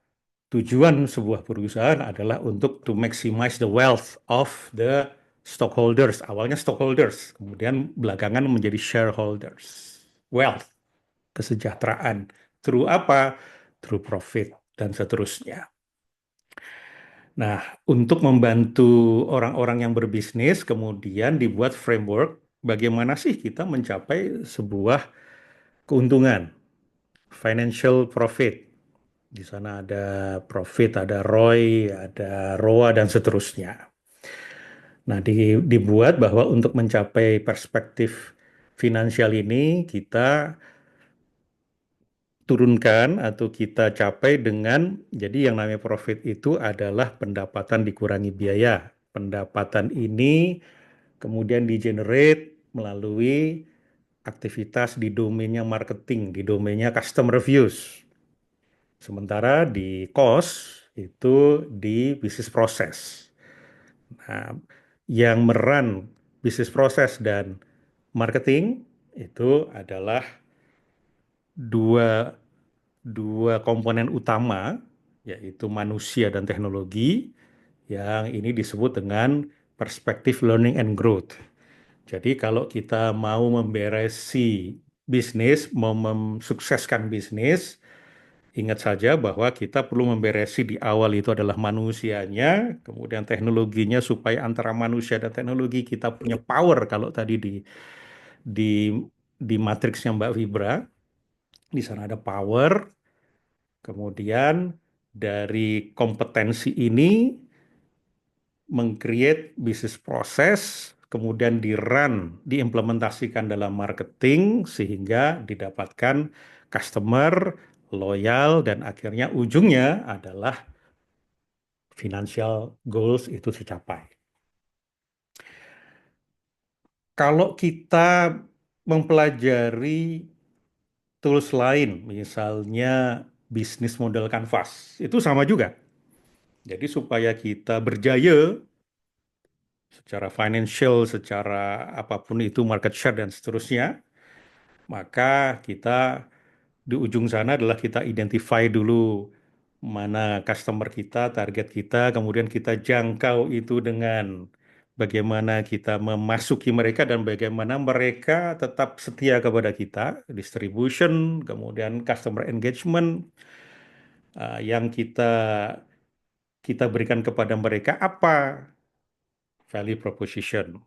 F: tujuan sebuah perusahaan adalah untuk to maximize the wealth of the stockholders. Awalnya stockholders, kemudian belakangan menjadi shareholders. Wealth, kesejahteraan. Through apa? Through profit dan seterusnya. Nah, untuk membantu orang-orang yang berbisnis, kemudian dibuat framework bagaimana sih kita mencapai sebuah keuntungan, financial profit. Di sana ada profit, ada ROI, ada ROA, dan seterusnya. Nah, dibuat bahwa untuk mencapai perspektif finansial ini, kita turunkan atau kita capai dengan, jadi yang namanya profit itu adalah pendapatan dikurangi biaya. Pendapatan ini kemudian di-generate melalui aktivitas di domainnya marketing, di domainnya customer reviews. Sementara di cost itu di bisnis proses. Nah, yang meran bisnis proses dan Marketing itu adalah dua, dua komponen utama, yaitu manusia dan teknologi, yang ini disebut dengan perspektif learning and growth. Jadi kalau kita mau memberesi bisnis, mau mensukseskan bisnis, ingat saja bahwa kita perlu memberesi di awal itu adalah manusianya, kemudian teknologinya supaya antara manusia dan teknologi kita punya power. Kalau tadi di di matriksnya Mbak Vibra, di sana ada power. Kemudian dari kompetensi ini meng-create bisnis proses, kemudian di-run, diimplementasikan dalam marketing sehingga didapatkan customer loyal dan akhirnya ujungnya adalah financial goals itu tercapai. Kalau kita mempelajari tools lain, misalnya bisnis model Canvas, itu sama juga. Jadi supaya kita berjaya secara financial, secara apapun itu market share dan seterusnya, maka kita di ujung sana adalah kita identify dulu mana customer kita, target kita, kemudian kita jangkau itu dengan bagaimana kita memasuki mereka dan bagaimana mereka tetap setia kepada kita, distribution, kemudian customer engagement, yang kita berikan kepada mereka apa value proposition.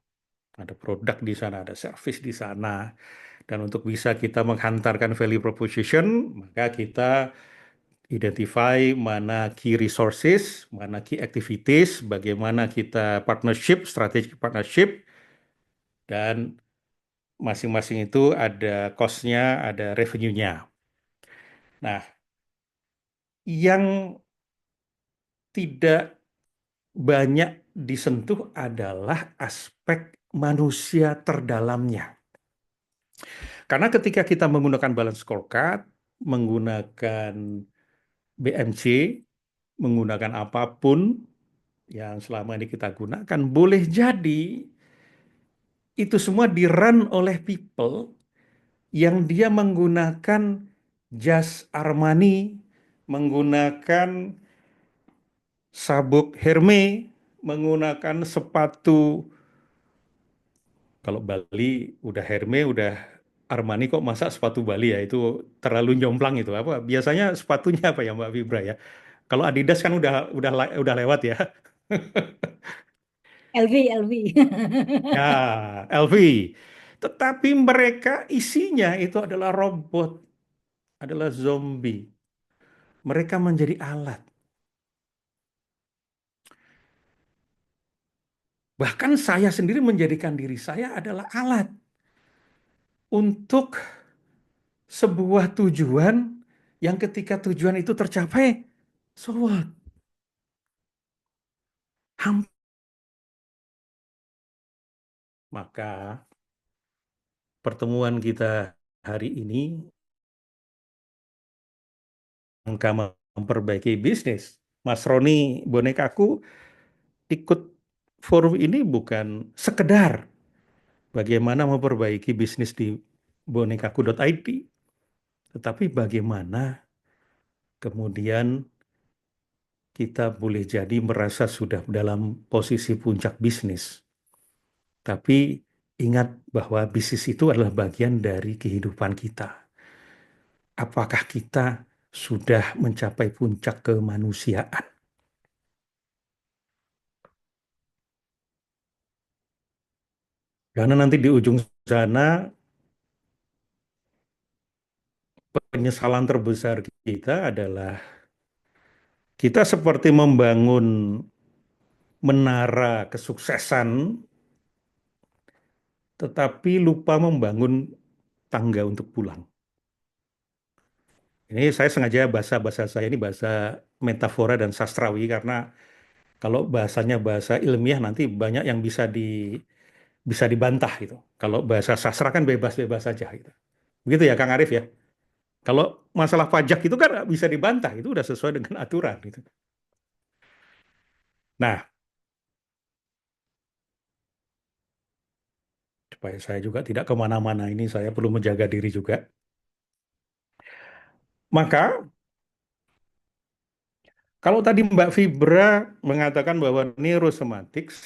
F: Ada produk di sana, ada service di sana. Dan untuk bisa kita menghantarkan value proposition, maka kita identify mana key resources, mana key activities, bagaimana kita partnership, strategic partnership, dan masing-masing itu ada cost-nya, ada revenue-nya. Nah, yang tidak banyak disentuh adalah aspek manusia terdalamnya. Karena ketika kita menggunakan balance scorecard, menggunakan BMC, menggunakan apapun yang selama ini kita gunakan, boleh jadi itu semua di-run oleh people yang dia menggunakan jas Armani, menggunakan sabuk Hermes, menggunakan sepatu. Kalau Bali udah Hermes, udah Armani, kok masa sepatu Bali ya, itu terlalu jomplang itu apa? Biasanya sepatunya apa ya Mbak Vibra ya? Kalau Adidas kan udah lewat ya.
D: LV, LV.
F: Ya, LV. Tetapi mereka isinya itu adalah robot, adalah zombie. Mereka menjadi alat. Bahkan saya sendiri menjadikan diri saya adalah alat untuk sebuah tujuan yang ketika tujuan itu tercapai, so what? Maka pertemuan kita hari ini angka memperbaiki bisnis. Mas Roni Bonekaku ikut forum ini bukan sekedar bagaimana memperbaiki bisnis di bonekaku.id, tetapi bagaimana kemudian kita boleh jadi merasa sudah dalam posisi puncak bisnis. Tapi ingat bahwa bisnis itu adalah bagian dari kehidupan kita. Apakah kita sudah mencapai puncak kemanusiaan? Karena nanti di ujung sana penyesalan terbesar kita adalah kita seperti membangun menara kesuksesan, tetapi lupa membangun tangga untuk pulang. Ini saya sengaja bahasa saya ini bahasa metafora dan sastrawi karena kalau bahasanya bahasa ilmiah nanti banyak yang bisa dibantah gitu. Kalau bahasa sastra kan bebas-bebas saja gitu. Begitu ya Kang Arif ya. Kalau masalah pajak itu kan bisa dibantah, itu udah sesuai dengan aturan gitu. Nah, supaya saya juga tidak kemana-mana, ini saya perlu menjaga diri juga. Maka kalau tadi Mbak Fibra mengatakan bahwa neurosemantics,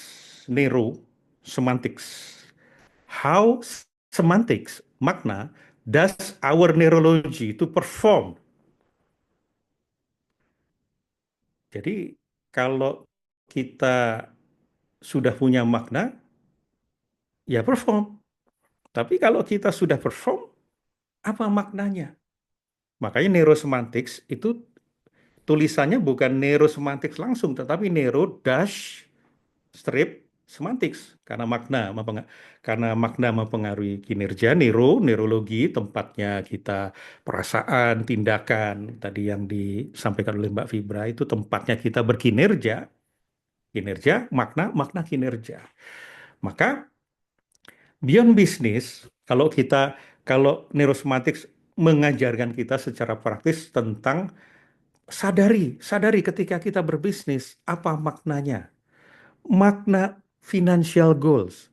F: how semantics, makna, does our neurology to perform. Jadi kalau kita sudah punya makna, ya perform. Tapi kalau kita sudah perform, apa maknanya? Makanya neurosemantics itu tulisannya bukan neurosemantics langsung, tetapi neuro dash strip semantics karena makna mempengaruhi kinerja. Neurologi tempatnya kita perasaan, tindakan, tadi yang disampaikan oleh Mbak Fibra itu tempatnya kita berkinerja, makna kinerja. Maka beyond business, kalau neurosemantics mengajarkan kita secara praktis tentang sadari ketika kita berbisnis apa maknanya, makna financial goals,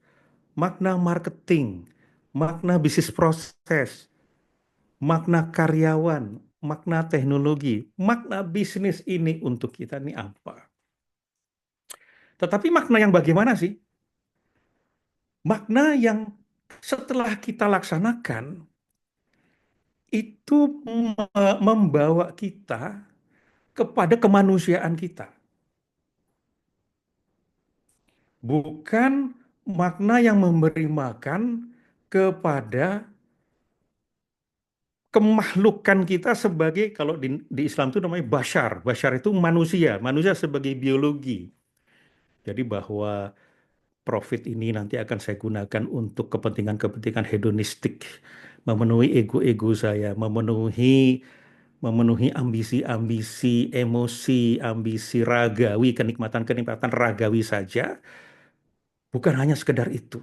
F: makna marketing, makna bisnis proses, makna karyawan, makna teknologi, makna bisnis ini untuk kita ini apa. Tetapi makna yang bagaimana sih? Makna yang setelah kita laksanakan itu membawa kita kepada kemanusiaan kita. Bukan makna yang memberi makan kepada kemahlukan kita sebagai, kalau di Islam itu namanya bashar. Bashar itu manusia sebagai biologi. Jadi bahwa profit ini nanti akan saya gunakan untuk kepentingan-kepentingan hedonistik, memenuhi ego-ego saya, memenuhi ambisi-ambisi, emosi, ambisi ragawi, kenikmatan-kenikmatan ragawi saja, bukan hanya sekedar itu.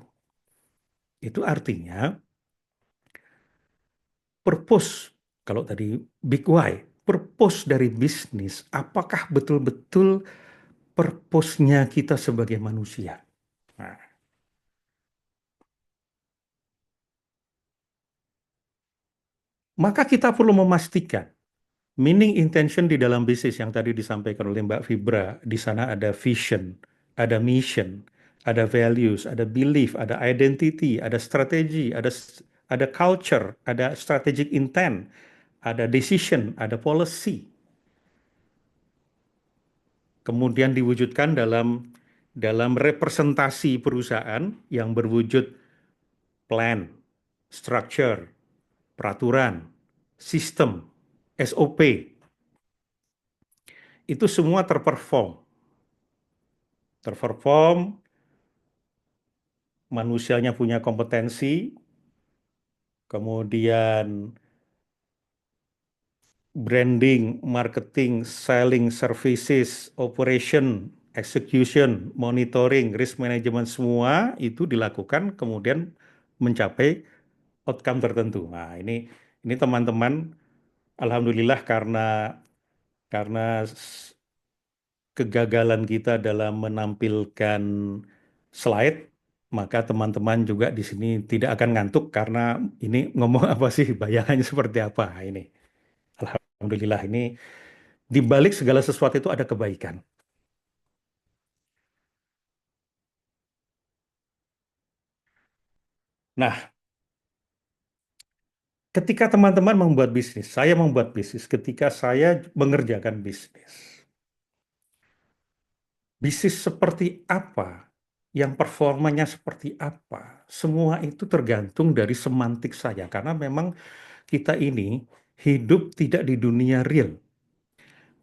F: Itu artinya purpose, kalau tadi big why, purpose dari bisnis, apakah betul-betul purpose-nya kita sebagai manusia? Nah, maka kita perlu memastikan meaning intention di dalam bisnis yang tadi disampaikan oleh Mbak Fibra. Di sana ada vision, ada mission, ada values, ada belief, ada identity, ada strategi, ada culture, ada strategic intent, ada decision, ada policy. Kemudian diwujudkan dalam representasi perusahaan yang berwujud plan, structure, peraturan, sistem, SOP. Itu semua terperform, manusianya punya kompetensi, kemudian branding, marketing, selling, services, operation, execution, monitoring, risk management, semua itu dilakukan kemudian mencapai outcome tertentu. Nah, ini teman-teman, alhamdulillah karena kegagalan kita dalam menampilkan slide, maka teman-teman juga di sini tidak akan ngantuk karena ini ngomong apa sih, bayangannya seperti apa ini. Alhamdulillah ini di balik segala sesuatu itu ada kebaikan. Nah, ketika teman-teman membuat bisnis, saya membuat bisnis, ketika saya mengerjakan bisnis. Bisnis seperti apa, yang performanya seperti apa, semua itu tergantung dari semantik saya. Karena memang kita ini hidup tidak di dunia real,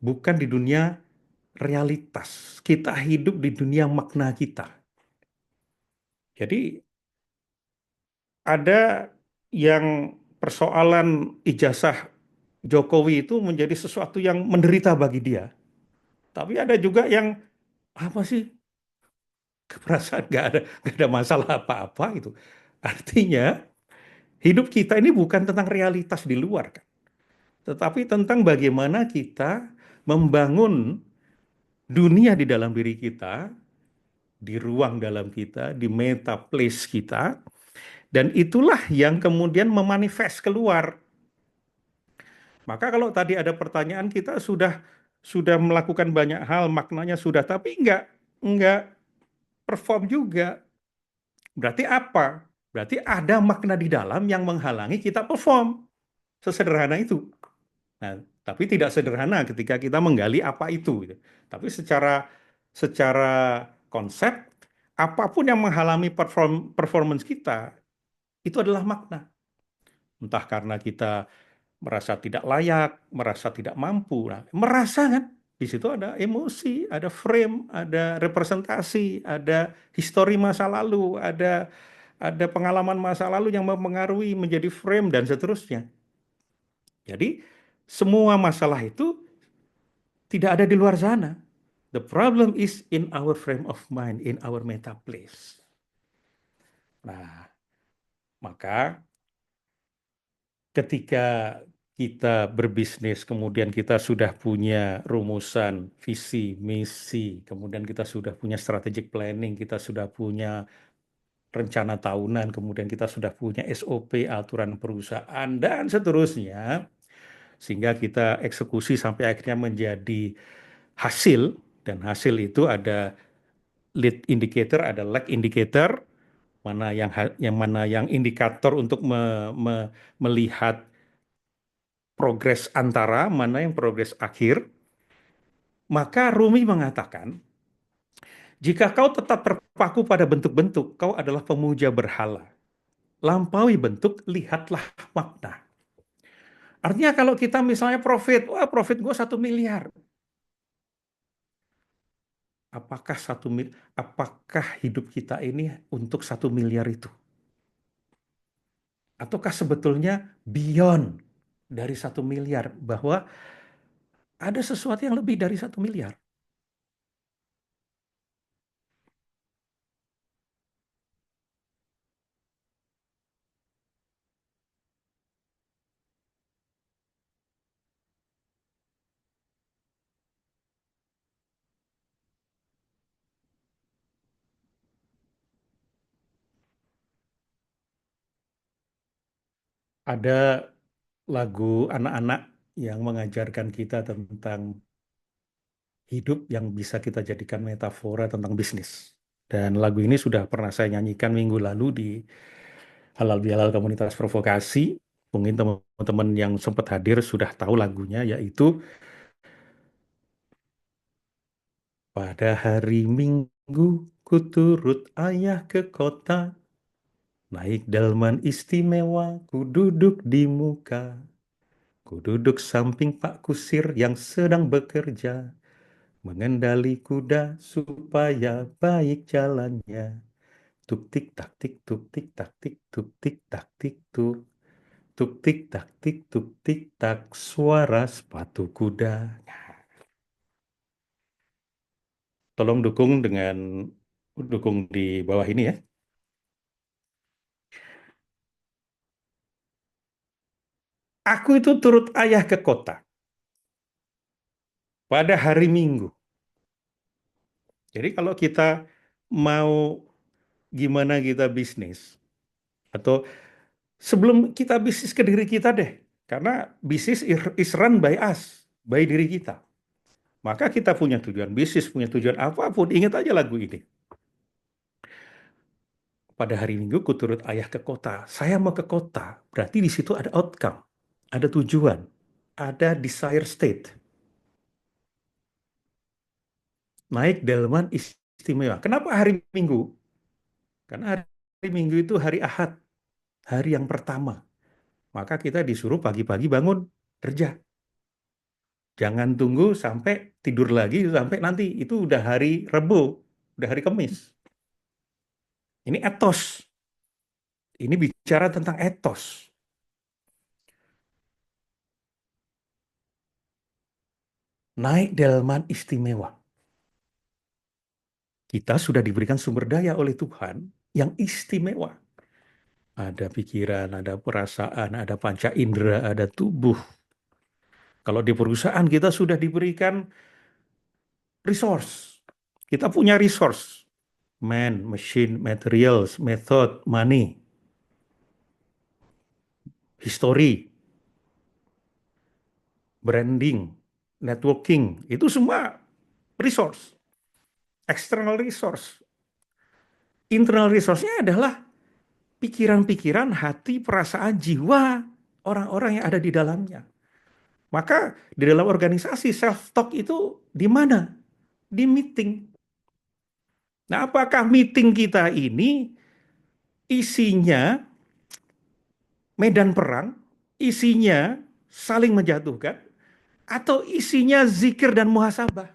F: bukan di dunia realitas. Kita hidup di dunia makna kita. Jadi ada yang persoalan ijazah Jokowi itu menjadi sesuatu yang menderita bagi dia. Tapi ada juga yang apa sih, perasaan nggak ada masalah apa-apa itu. Artinya hidup kita ini bukan tentang realitas di luar kan, tetapi tentang bagaimana kita membangun dunia di dalam diri kita, di ruang dalam kita, di meta place kita, Dan itulah yang kemudian memanifest keluar. Maka kalau tadi ada pertanyaan, kita sudah melakukan banyak hal, maknanya sudah, tapi enggak perform juga. Berarti apa? Berarti ada makna di dalam yang menghalangi kita perform. Sesederhana itu. Nah, tapi tidak sederhana ketika kita menggali apa itu, gitu. Tapi secara konsep, apapun yang menghalangi performance kita, itu adalah makna. Entah karena kita merasa tidak layak, merasa tidak mampu. Nah, merasa kan? Di situ ada emosi, ada frame, ada representasi, ada histori masa lalu, ada pengalaman masa lalu yang mempengaruhi menjadi frame dan seterusnya. Jadi semua masalah itu tidak ada di luar sana. The problem is in our frame of mind, in our meta place. Nah, maka ketika kita berbisnis, kemudian kita sudah punya rumusan visi, misi, kemudian kita sudah punya strategic planning, kita sudah punya rencana tahunan, kemudian kita sudah punya SOP, aturan perusahaan, dan seterusnya, sehingga kita eksekusi sampai akhirnya menjadi hasil, dan hasil itu ada lead indicator, ada lag indicator, mana yang indikator untuk melihat progres antara, mana yang progres akhir. Maka Rumi mengatakan, jika kau tetap terpaku pada bentuk-bentuk, kau adalah pemuja berhala. Lampaui bentuk, lihatlah makna. Artinya kalau kita misalnya profit, wah profit gue 1 miliar. Apakah hidup kita ini untuk 1 miliar itu? Ataukah sebetulnya beyond dari 1 miliar, bahwa ada sesuatu yang lebih dari 1 miliar? Ada lagu anak-anak yang mengajarkan kita tentang hidup yang bisa kita jadikan metafora tentang bisnis. Dan lagu ini sudah pernah saya nyanyikan minggu lalu di Halal Bihalal Komunitas Provokasi. Mungkin teman-teman yang sempat hadir sudah tahu lagunya, yaitu pada hari Minggu ku turut ayah ke kota, naik delman istimewa, ku duduk di muka, ku duduk samping Pak Kusir yang sedang bekerja, mengendali kuda supaya baik jalannya. Tuk tik tak tik tuk tik tak tik tuk tik tak tik tuk. Tuk tik tak tik tuk tik tak, suara sepatu kuda. Tolong dukung di bawah ini ya. Aku itu turut ayah ke kota pada hari Minggu. Jadi kalau kita mau gimana kita bisnis, atau sebelum kita bisnis ke diri kita deh, karena bisnis is run by us, by diri kita. Maka kita punya tujuan bisnis, punya tujuan apapun, ingat aja lagu ini. Pada hari Minggu ku turut ayah ke kota. Saya mau ke kota, berarti di situ ada outcome, ada tujuan, ada desire state. Naik delman istimewa. Kenapa hari Minggu? Karena hari Minggu itu hari Ahad, hari yang pertama. Maka kita disuruh pagi-pagi bangun kerja. Jangan tunggu sampai tidur lagi sampai nanti. Itu udah hari Rebo, udah hari Kamis. Ini etos. Ini bicara tentang etos. Naik delman istimewa. Kita sudah diberikan sumber daya oleh Tuhan yang istimewa. Ada pikiran, ada perasaan, ada panca indera, ada tubuh. Kalau di perusahaan kita sudah diberikan resource. Kita punya resource. Man, machine, materials, method, money. history, branding, networking, itu semua resource, external resource. Internal resource-nya adalah pikiran-pikiran, hati, perasaan, jiwa orang-orang yang ada di dalamnya. Maka di dalam organisasi self-talk itu di mana? Di meeting. Nah, apakah meeting kita ini isinya medan perang, isinya saling menjatuhkan, atau isinya zikir dan muhasabah?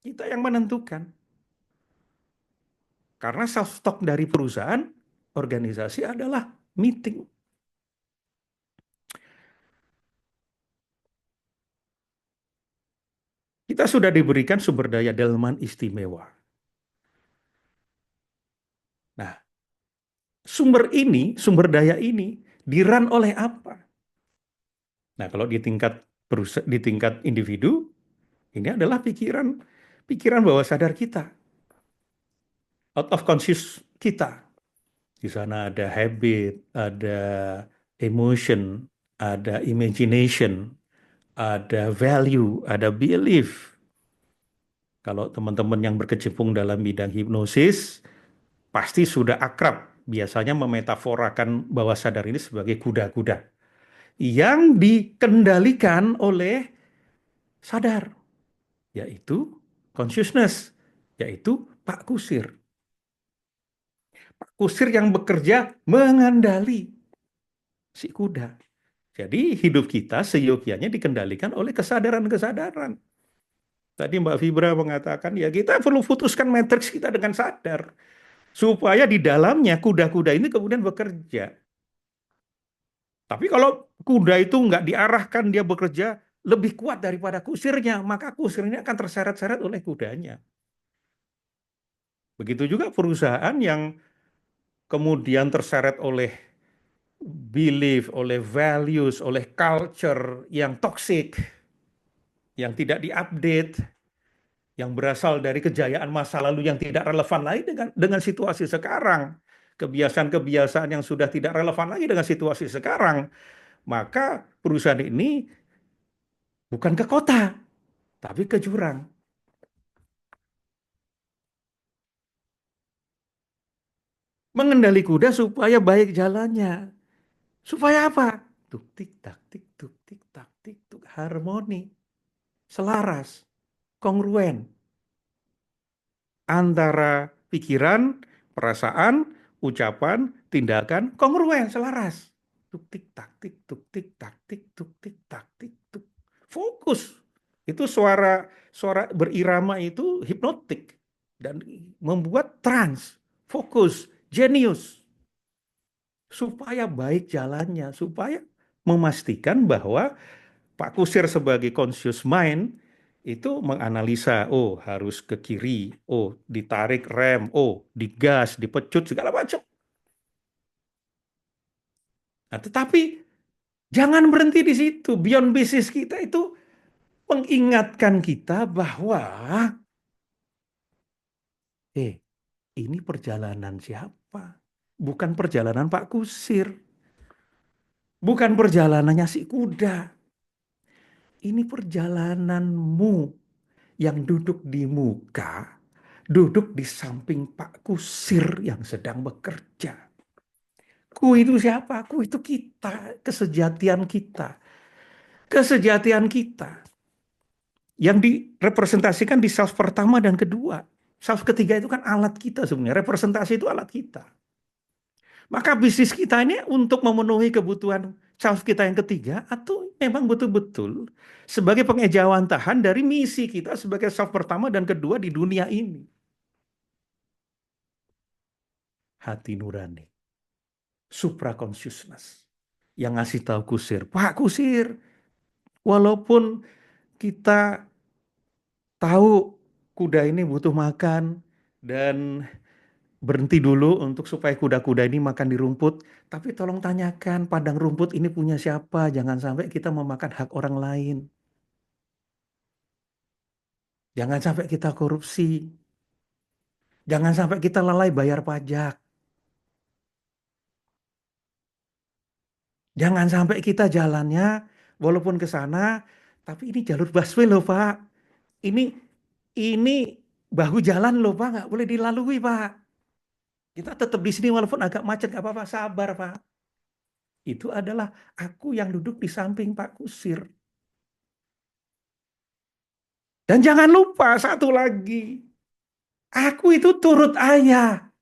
F: Kita yang menentukan. Karena self-talk dari perusahaan, organisasi adalah meeting. Kita sudah diberikan sumber daya delman istimewa. Nah, sumber daya ini di-run oleh apa? Nah, kalau di tingkat individu, ini adalah pikiran bawah sadar kita, out of conscious kita. Di sana ada habit, ada emotion, ada imagination, ada value, ada belief. Kalau teman-teman yang berkecimpung dalam bidang hipnosis, pasti sudah akrab biasanya memetaforakan bawah sadar ini sebagai kuda-kuda yang dikendalikan oleh sadar, yaitu consciousness, yaitu Pak Kusir. Pak Kusir yang bekerja mengandali si kuda. Jadi hidup kita seyogianya dikendalikan oleh kesadaran-kesadaran. Tadi Mbak Fibra mengatakan, ya kita perlu putuskan matriks kita dengan sadar. Supaya di dalamnya kuda-kuda ini kemudian bekerja. Tapi kalau kuda itu nggak diarahkan, dia bekerja lebih kuat daripada kusirnya, maka kusirnya akan terseret-seret oleh kudanya. Begitu juga perusahaan yang kemudian terseret oleh belief, oleh values, oleh culture yang toxic, yang tidak diupdate, yang berasal dari kejayaan masa lalu yang tidak relevan lagi dengan situasi sekarang, kebiasaan-kebiasaan yang sudah tidak relevan lagi dengan situasi sekarang, maka perusahaan ini bukan ke kota, tapi ke jurang. Mengendali kuda supaya baik jalannya. Supaya apa? Tuk tik tak tik tuk tik tak tik tuk, harmoni, selaras, kongruen antara pikiran, perasaan, ucapan, tindakan, kongruen, selaras. Tuk tik tak tik tuk tik tak tik tuk tik tak tik tuk. Fokus. Itu suara berirama itu hipnotik dan membuat trans, fokus, jenius. Supaya baik jalannya, supaya memastikan bahwa Pak Kusir sebagai conscious mind itu menganalisa, oh harus ke kiri, oh ditarik rem, oh digas, dipecut, segala macam. Nah, tetapi jangan berhenti di situ. Beyond business kita itu mengingatkan kita bahwa, ini perjalanan siapa? Bukan perjalanan Pak Kusir. Bukan perjalanannya si kuda. Ini perjalananmu yang duduk di muka, duduk di samping Pak Kusir yang sedang bekerja. Ku itu siapa? Ku itu kita, kesejatian kita. Kesejatian kita. Yang direpresentasikan di self pertama dan kedua. Self ketiga itu kan alat kita sebenarnya. Representasi itu alat kita. Maka bisnis kita ini untuk memenuhi kebutuhan self kita yang ketiga atau memang betul-betul sebagai pengejawantahan dari misi kita sebagai self pertama dan kedua di dunia ini. Hati nurani, supra consciousness yang ngasih tahu Kusir, Pak Kusir, walaupun kita tahu kuda ini butuh makan dan berhenti dulu untuk supaya kuda-kuda ini makan di rumput, tapi tolong tanyakan padang rumput ini punya siapa, jangan sampai kita memakan hak orang lain. Jangan sampai kita korupsi. Jangan sampai kita lalai bayar pajak. Jangan sampai kita jalannya walaupun ke sana, tapi ini jalur busway loh Pak. Ini bahu jalan loh Pak, nggak boleh dilalui Pak. Kita tetap di sini walaupun agak macet, nggak apa-apa, sabar Pak. Itu adalah aku yang duduk di samping Pak Kusir. Dan jangan lupa satu lagi, aku itu turut ayah.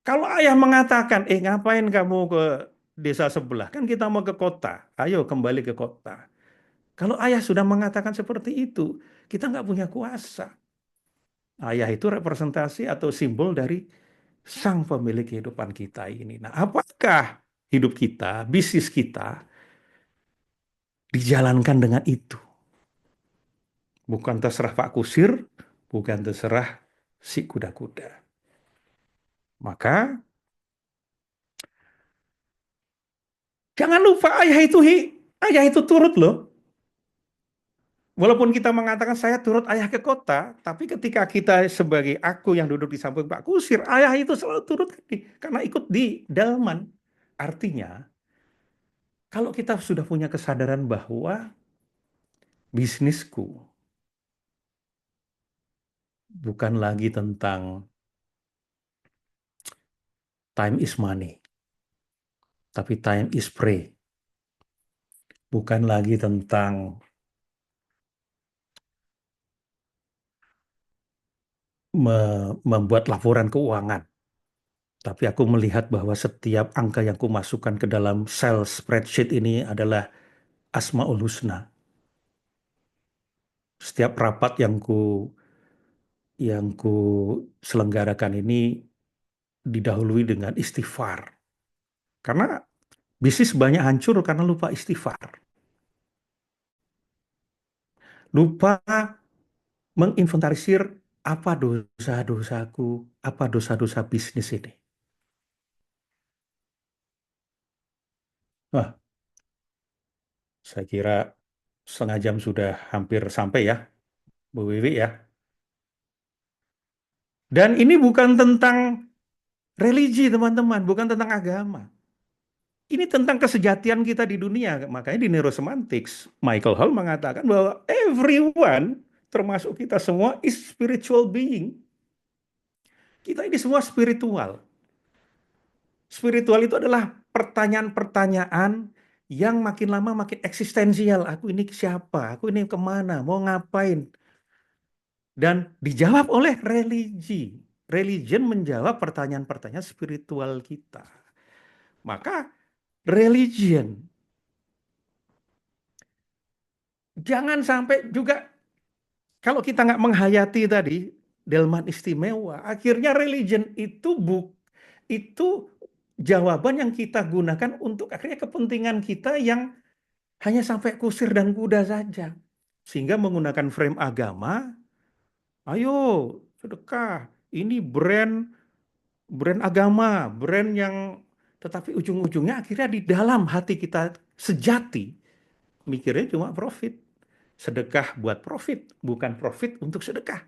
F: Kalau ayah mengatakan, ngapain kamu ke desa sebelah? Kan kita mau ke kota. Ayo kembali ke kota. Kalau ayah sudah mengatakan seperti itu, kita nggak punya kuasa. Ayah itu representasi atau simbol dari sang pemilik kehidupan kita ini. Nah, apakah hidup kita, bisnis kita dijalankan dengan itu? Bukan terserah Pak Kusir, bukan terserah si kuda-kuda. Maka jangan lupa ayah itu turut loh. Walaupun kita mengatakan saya turut ayah ke kota, tapi ketika kita sebagai aku yang duduk di samping Pak Kusir, ayah itu selalu turut karena ikut di delman. Artinya, kalau kita sudah punya kesadaran bahwa bisnisku bukan lagi tentang time is money, tapi time is pray. Bukan lagi tentang membuat laporan keuangan, tapi aku melihat bahwa setiap angka yang kumasukkan ke dalam sel spreadsheet ini adalah Asmaul Husna. Setiap rapat yang ku selenggarakan ini didahului dengan istighfar. Karena bisnis banyak hancur karena lupa istighfar. Lupa menginventarisir apa dosa-dosaku, apa dosa-dosa bisnis ini. Wah, saya kira setengah jam sudah hampir sampai ya, Bu Wiwi ya. Dan ini bukan tentang religi teman-teman, bukan tentang agama. Ini tentang kesejatian kita di dunia. Makanya di Neurosemantics, Michael Hall mengatakan bahwa everyone, termasuk kita semua, is spiritual being. Kita ini semua spiritual. Spiritual itu adalah pertanyaan-pertanyaan yang makin lama makin eksistensial. Aku ini siapa? Aku ini kemana? Mau ngapain? Dan dijawab oleh religi. Religion menjawab pertanyaan-pertanyaan spiritual kita. Maka religion. Jangan sampai juga kalau kita nggak menghayati tadi delman istimewa, akhirnya religion itu jawaban yang kita gunakan untuk akhirnya kepentingan kita yang hanya sampai kusir dan kuda saja. Sehingga menggunakan frame agama, ayo sedekah, ini brand agama, brand yang tetapi ujung-ujungnya akhirnya di dalam hati kita sejati mikirnya cuma profit. Sedekah buat profit, bukan profit untuk sedekah.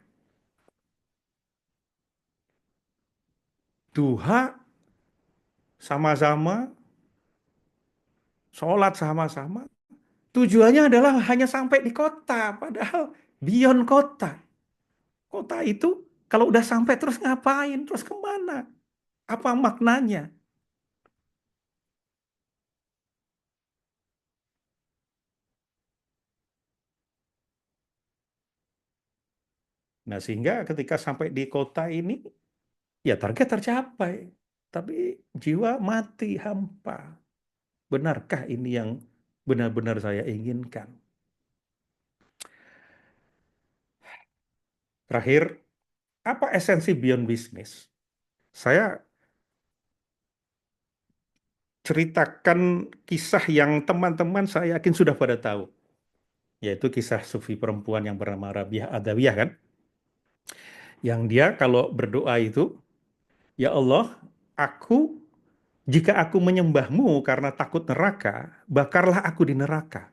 F: Duha sama-sama, sholat sama-sama, tujuannya adalah hanya sampai di kota, padahal beyond kota. Kota itu kalau udah sampai terus ngapain, terus kemana? Apa maknanya? Nah, sehingga ketika sampai di kota ini, ya target tercapai. Tapi jiwa mati hampa. Benarkah ini yang benar-benar saya inginkan? Terakhir, apa esensi beyond business? Saya ceritakan kisah yang teman-teman saya yakin sudah pada tahu. Yaitu kisah sufi perempuan yang bernama Rabiah Adawiyah kan. Yang dia kalau berdoa itu, ya Allah, jika aku menyembahmu karena takut neraka, bakarlah aku di neraka.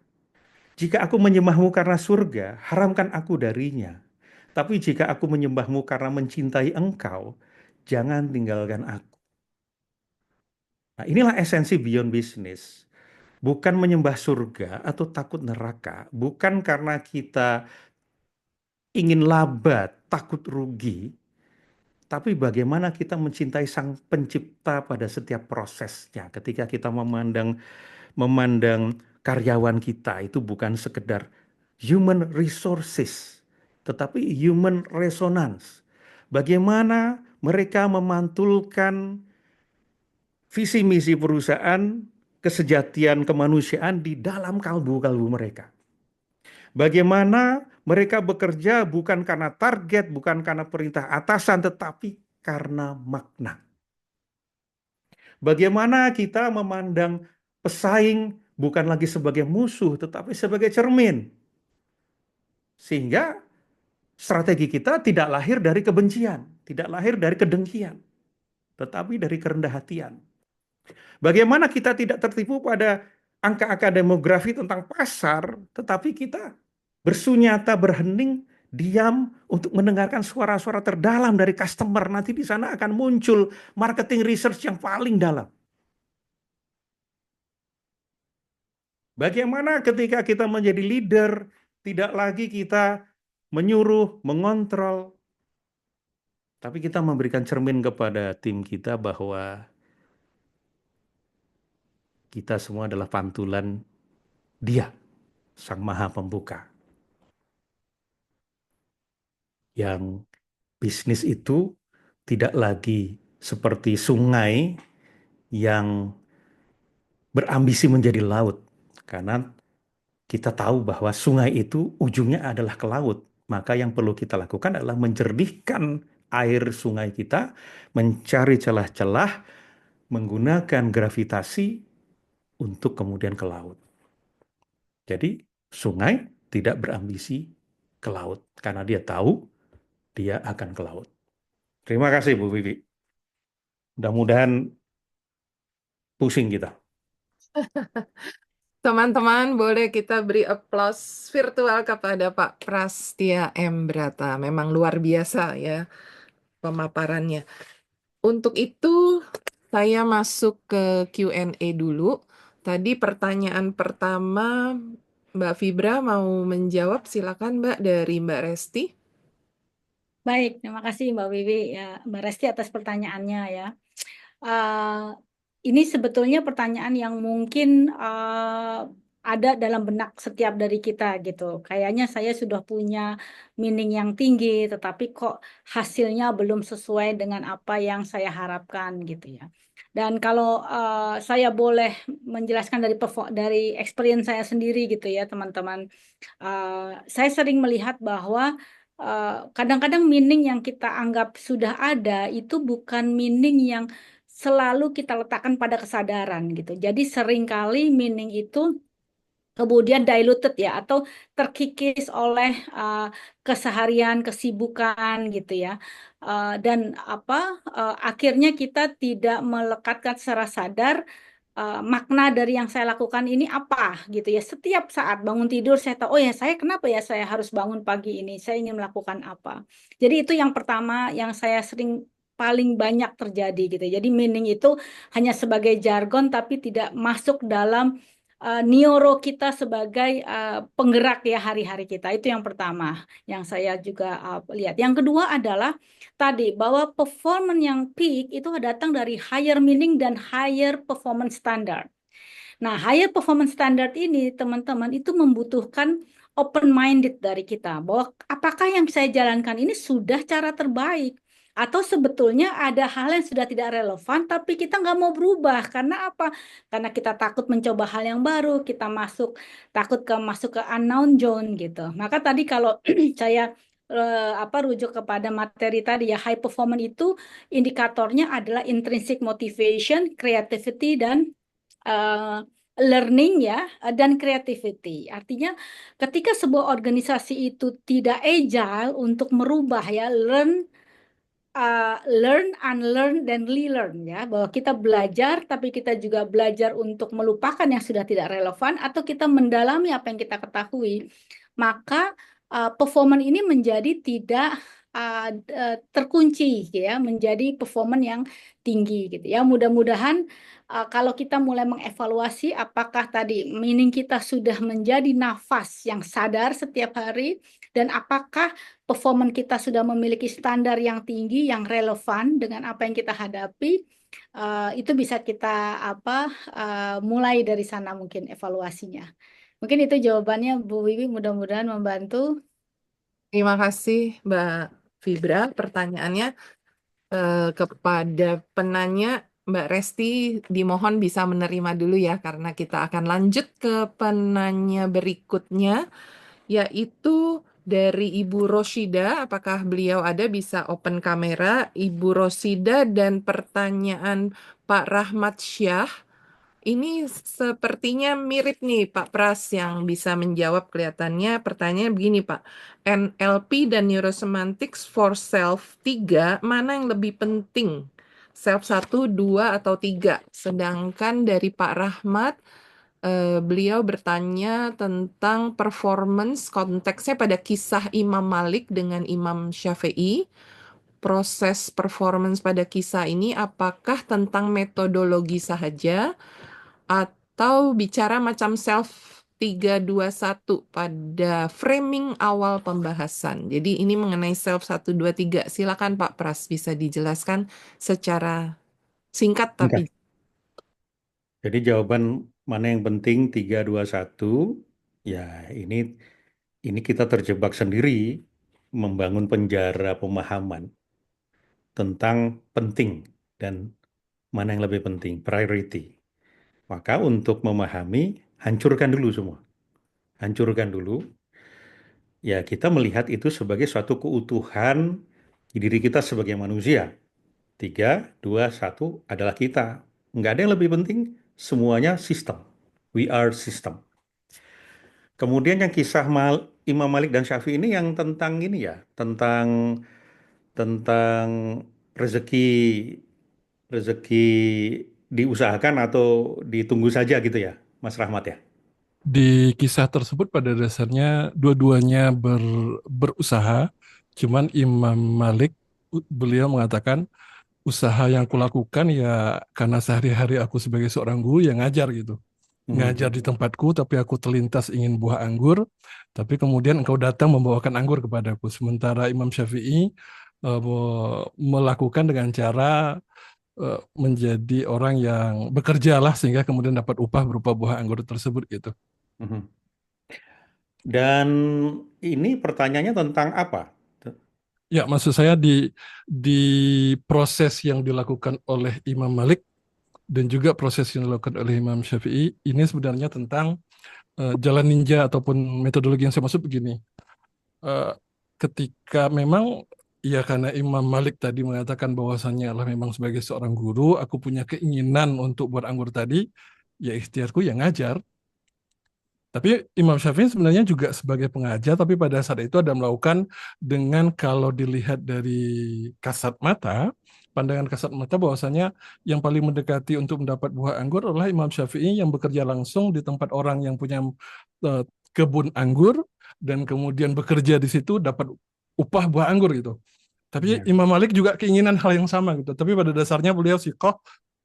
F: Jika aku menyembahmu karena surga, haramkan aku darinya. Tapi jika aku menyembahmu karena mencintai engkau, jangan tinggalkan aku. Nah, inilah esensi beyond business. Bukan menyembah surga atau takut neraka, bukan karena kita ingin laba, takut rugi, tapi bagaimana kita mencintai Sang Pencipta pada setiap prosesnya. Ketika kita memandang karyawan kita itu bukan sekedar human resources, tetapi human resonance. Bagaimana mereka memantulkan visi misi perusahaan, kesejatian kemanusiaan di dalam kalbu-kalbu mereka. Bagaimana mereka bekerja bukan karena target, bukan karena perintah atasan, tetapi karena makna. Bagaimana kita memandang pesaing bukan lagi sebagai musuh, tetapi sebagai cermin. Sehingga strategi kita tidak lahir dari kebencian, tidak lahir dari kedengkian, tetapi dari kerendah hatian. Bagaimana kita tidak tertipu pada angka-angka demografi tentang pasar, tetapi kita bersunyata, berhening, diam untuk mendengarkan suara-suara terdalam dari customer. Nanti di sana akan muncul marketing research yang paling dalam. Bagaimana ketika kita menjadi leader, tidak lagi kita menyuruh, mengontrol, tapi kita memberikan cermin kepada tim kita bahwa kita semua adalah pantulan Dia, Sang Maha Pembuka. Yang bisnis itu tidak lagi seperti sungai yang berambisi menjadi laut. Karena kita tahu bahwa sungai itu ujungnya adalah ke laut. Maka yang perlu kita lakukan adalah menjernihkan air sungai kita, mencari celah-celah, menggunakan gravitasi untuk kemudian ke laut. Jadi sungai tidak berambisi ke laut karena dia tahu dia akan ke laut. Terima kasih Bu Vivi. Mudah-mudahan pusing kita.
C: Teman-teman, boleh kita beri aplaus virtual kepada Pak Prastia M. Brata. Memang luar biasa ya pemaparannya. Untuk itu, saya masuk ke Q&A dulu. Tadi pertanyaan pertama, Mbak Fibra mau menjawab, silakan Mbak, dari Mbak Resti.
D: Baik, terima kasih Mbak Wiwi ya, Mbak Resti atas pertanyaannya ya. Ini sebetulnya pertanyaan yang mungkin ada dalam benak setiap dari kita gitu. Kayaknya saya sudah punya meaning yang tinggi, tetapi kok hasilnya belum sesuai dengan apa yang saya harapkan gitu ya. Dan kalau saya boleh menjelaskan dari experience saya sendiri gitu ya teman-teman, saya sering melihat bahwa kadang-kadang meaning yang kita anggap sudah ada itu bukan meaning yang selalu kita letakkan pada kesadaran gitu. Jadi seringkali meaning itu kemudian diluted ya atau terkikis oleh keseharian, kesibukan gitu ya. Dan akhirnya kita tidak melekatkan secara sadar makna dari yang saya lakukan ini apa gitu ya. Setiap saat bangun tidur saya tahu, oh ya saya kenapa ya saya harus bangun pagi ini, saya ingin melakukan apa. Jadi itu yang pertama yang saya sering paling banyak terjadi gitu. Jadi meaning itu hanya sebagai jargon tapi tidak masuk dalam neuro kita sebagai penggerak ya hari-hari kita. Itu yang pertama yang saya juga lihat. Yang kedua adalah tadi bahwa performance yang peak itu datang dari higher meaning dan higher performance standard. Nah, higher performance standard ini teman-teman itu membutuhkan open minded dari kita bahwa apakah yang saya jalankan ini sudah cara terbaik atau sebetulnya ada hal yang sudah tidak relevan tapi kita nggak mau berubah karena apa? Karena kita takut mencoba hal yang baru, kita takut masuk ke unknown zone gitu. Maka tadi kalau saya rujuk kepada materi tadi ya, high performance itu indikatornya adalah intrinsic motivation, creativity dan learning ya dan creativity. Artinya ketika sebuah organisasi itu tidak agile untuk merubah ya, learn, unlearn, dan relearn ya, bahwa kita belajar tapi kita juga belajar untuk melupakan yang sudah tidak relevan atau kita mendalami apa yang kita ketahui, maka performance ini menjadi tidak terkunci ya, menjadi performance yang tinggi gitu ya. Mudah-mudahan kalau kita mulai mengevaluasi apakah tadi meaning kita sudah menjadi nafas yang sadar setiap hari dan apakah performan kita sudah memiliki standar yang tinggi yang relevan dengan apa yang kita hadapi, itu bisa kita mulai dari sana mungkin evaluasinya. Mungkin itu jawabannya Bu Wiwi, mudah-mudahan membantu.
C: Terima kasih Mbak Fibra pertanyaannya. Kepada penanya Mbak Resti dimohon bisa menerima dulu ya karena kita akan lanjut ke penanya berikutnya yaitu dari Ibu Roshida. Apakah beliau ada bisa open kamera Ibu Roshida dan pertanyaan Pak Rahmat Syah. Ini sepertinya mirip nih Pak Pras yang bisa menjawab kelihatannya. Pertanyaannya begini Pak, NLP dan Neurosemantics for Self 3, mana yang lebih penting? Self 1, 2, atau 3? Sedangkan dari Pak Rahmat, beliau bertanya tentang performance, konteksnya pada kisah Imam Malik dengan Imam Syafi'i. Proses performance pada kisah ini apakah tentang metodologi saja atau bicara macam self 3, 2, 1 pada framing awal pembahasan. Jadi ini mengenai self 1, 2, 3. Silakan Pak Pras bisa dijelaskan secara singkat tapi
F: Jadi jawaban mana yang penting 3, 2, 1, ya ini kita terjebak sendiri membangun penjara pemahaman tentang penting dan mana yang lebih penting, priority. Maka untuk memahami, hancurkan dulu semua. Hancurkan dulu, ya kita melihat itu sebagai suatu keutuhan di diri kita sebagai manusia. 3, 2, 1 adalah kita. Nggak ada yang lebih penting, semuanya sistem. We are system. Kemudian yang kisah Imam Malik dan Syafi'i ini yang tentang ini ya, tentang rezeki rezeki diusahakan atau ditunggu saja gitu ya, Mas Rahmat ya.
G: Di kisah tersebut pada dasarnya dua-duanya berusaha, cuman Imam Malik beliau mengatakan usaha yang kulakukan ya karena sehari-hari aku sebagai seorang guru yang ngajar gitu. Ngajar di tempatku tapi aku terlintas ingin buah anggur, tapi kemudian engkau datang membawakan anggur kepadaku. Sementara Imam Syafi'i melakukan dengan cara menjadi orang yang bekerjalah sehingga kemudian dapat upah berupa buah anggur tersebut gitu.
F: Mhm. Dan ini pertanyaannya tentang apa?
G: Ya, maksud saya di proses yang dilakukan oleh Imam Malik dan juga proses yang dilakukan oleh Imam Syafi'i ini sebenarnya tentang jalan ninja ataupun metodologi yang saya maksud begini. Eh, ketika memang ya karena Imam Malik tadi mengatakan bahwasannya adalah memang sebagai seorang guru, aku punya keinginan untuk buat anggur tadi, ya ikhtiarku yang ngajar. Tapi Imam Syafi'i sebenarnya juga sebagai pengajar, tapi pada saat itu ada melakukan dengan kalau dilihat dari kasat mata, pandangan kasat mata bahwasanya yang paling mendekati untuk mendapat buah anggur adalah Imam Syafi'i yang bekerja langsung di tempat orang yang punya kebun anggur dan kemudian bekerja di situ dapat upah buah anggur gitu. Tapi
F: Ya.
G: Imam Malik juga keinginan hal yang sama gitu. Tapi pada dasarnya beliau sikoh,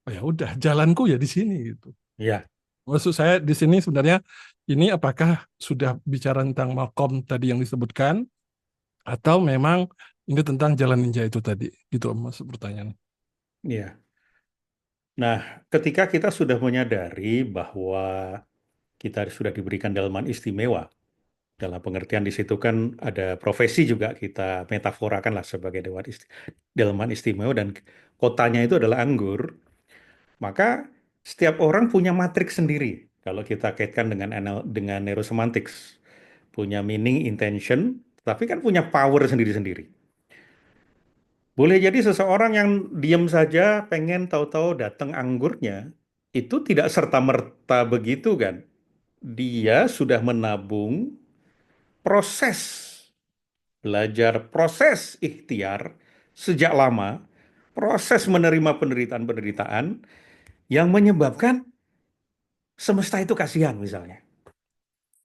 G: oh ya udah jalanku ya di sini gitu.
F: Ya.
G: Maksud saya di sini sebenarnya ini apakah sudah bicara tentang makom tadi yang disebutkan atau memang ini tentang jalan ninja itu tadi gitu maksud pertanyaan.
F: Ya. Nah, ketika kita sudah menyadari bahwa kita sudah diberikan delman istimewa, dalam pengertian di situ kan ada profesi juga kita metaforakan lah sebagai delman istimewa dan kotanya itu adalah anggur, maka setiap orang punya matriks sendiri. Kalau kita kaitkan dengan neurosemantics, punya meaning, intention, tapi kan punya power sendiri-sendiri. Boleh jadi seseorang yang diam saja pengen tahu-tahu datang anggurnya, itu tidak serta-merta begitu kan. Dia sudah menabung proses belajar, proses ikhtiar sejak lama, proses menerima penderitaan-penderitaan yang menyebabkan semesta itu kasihan misalnya.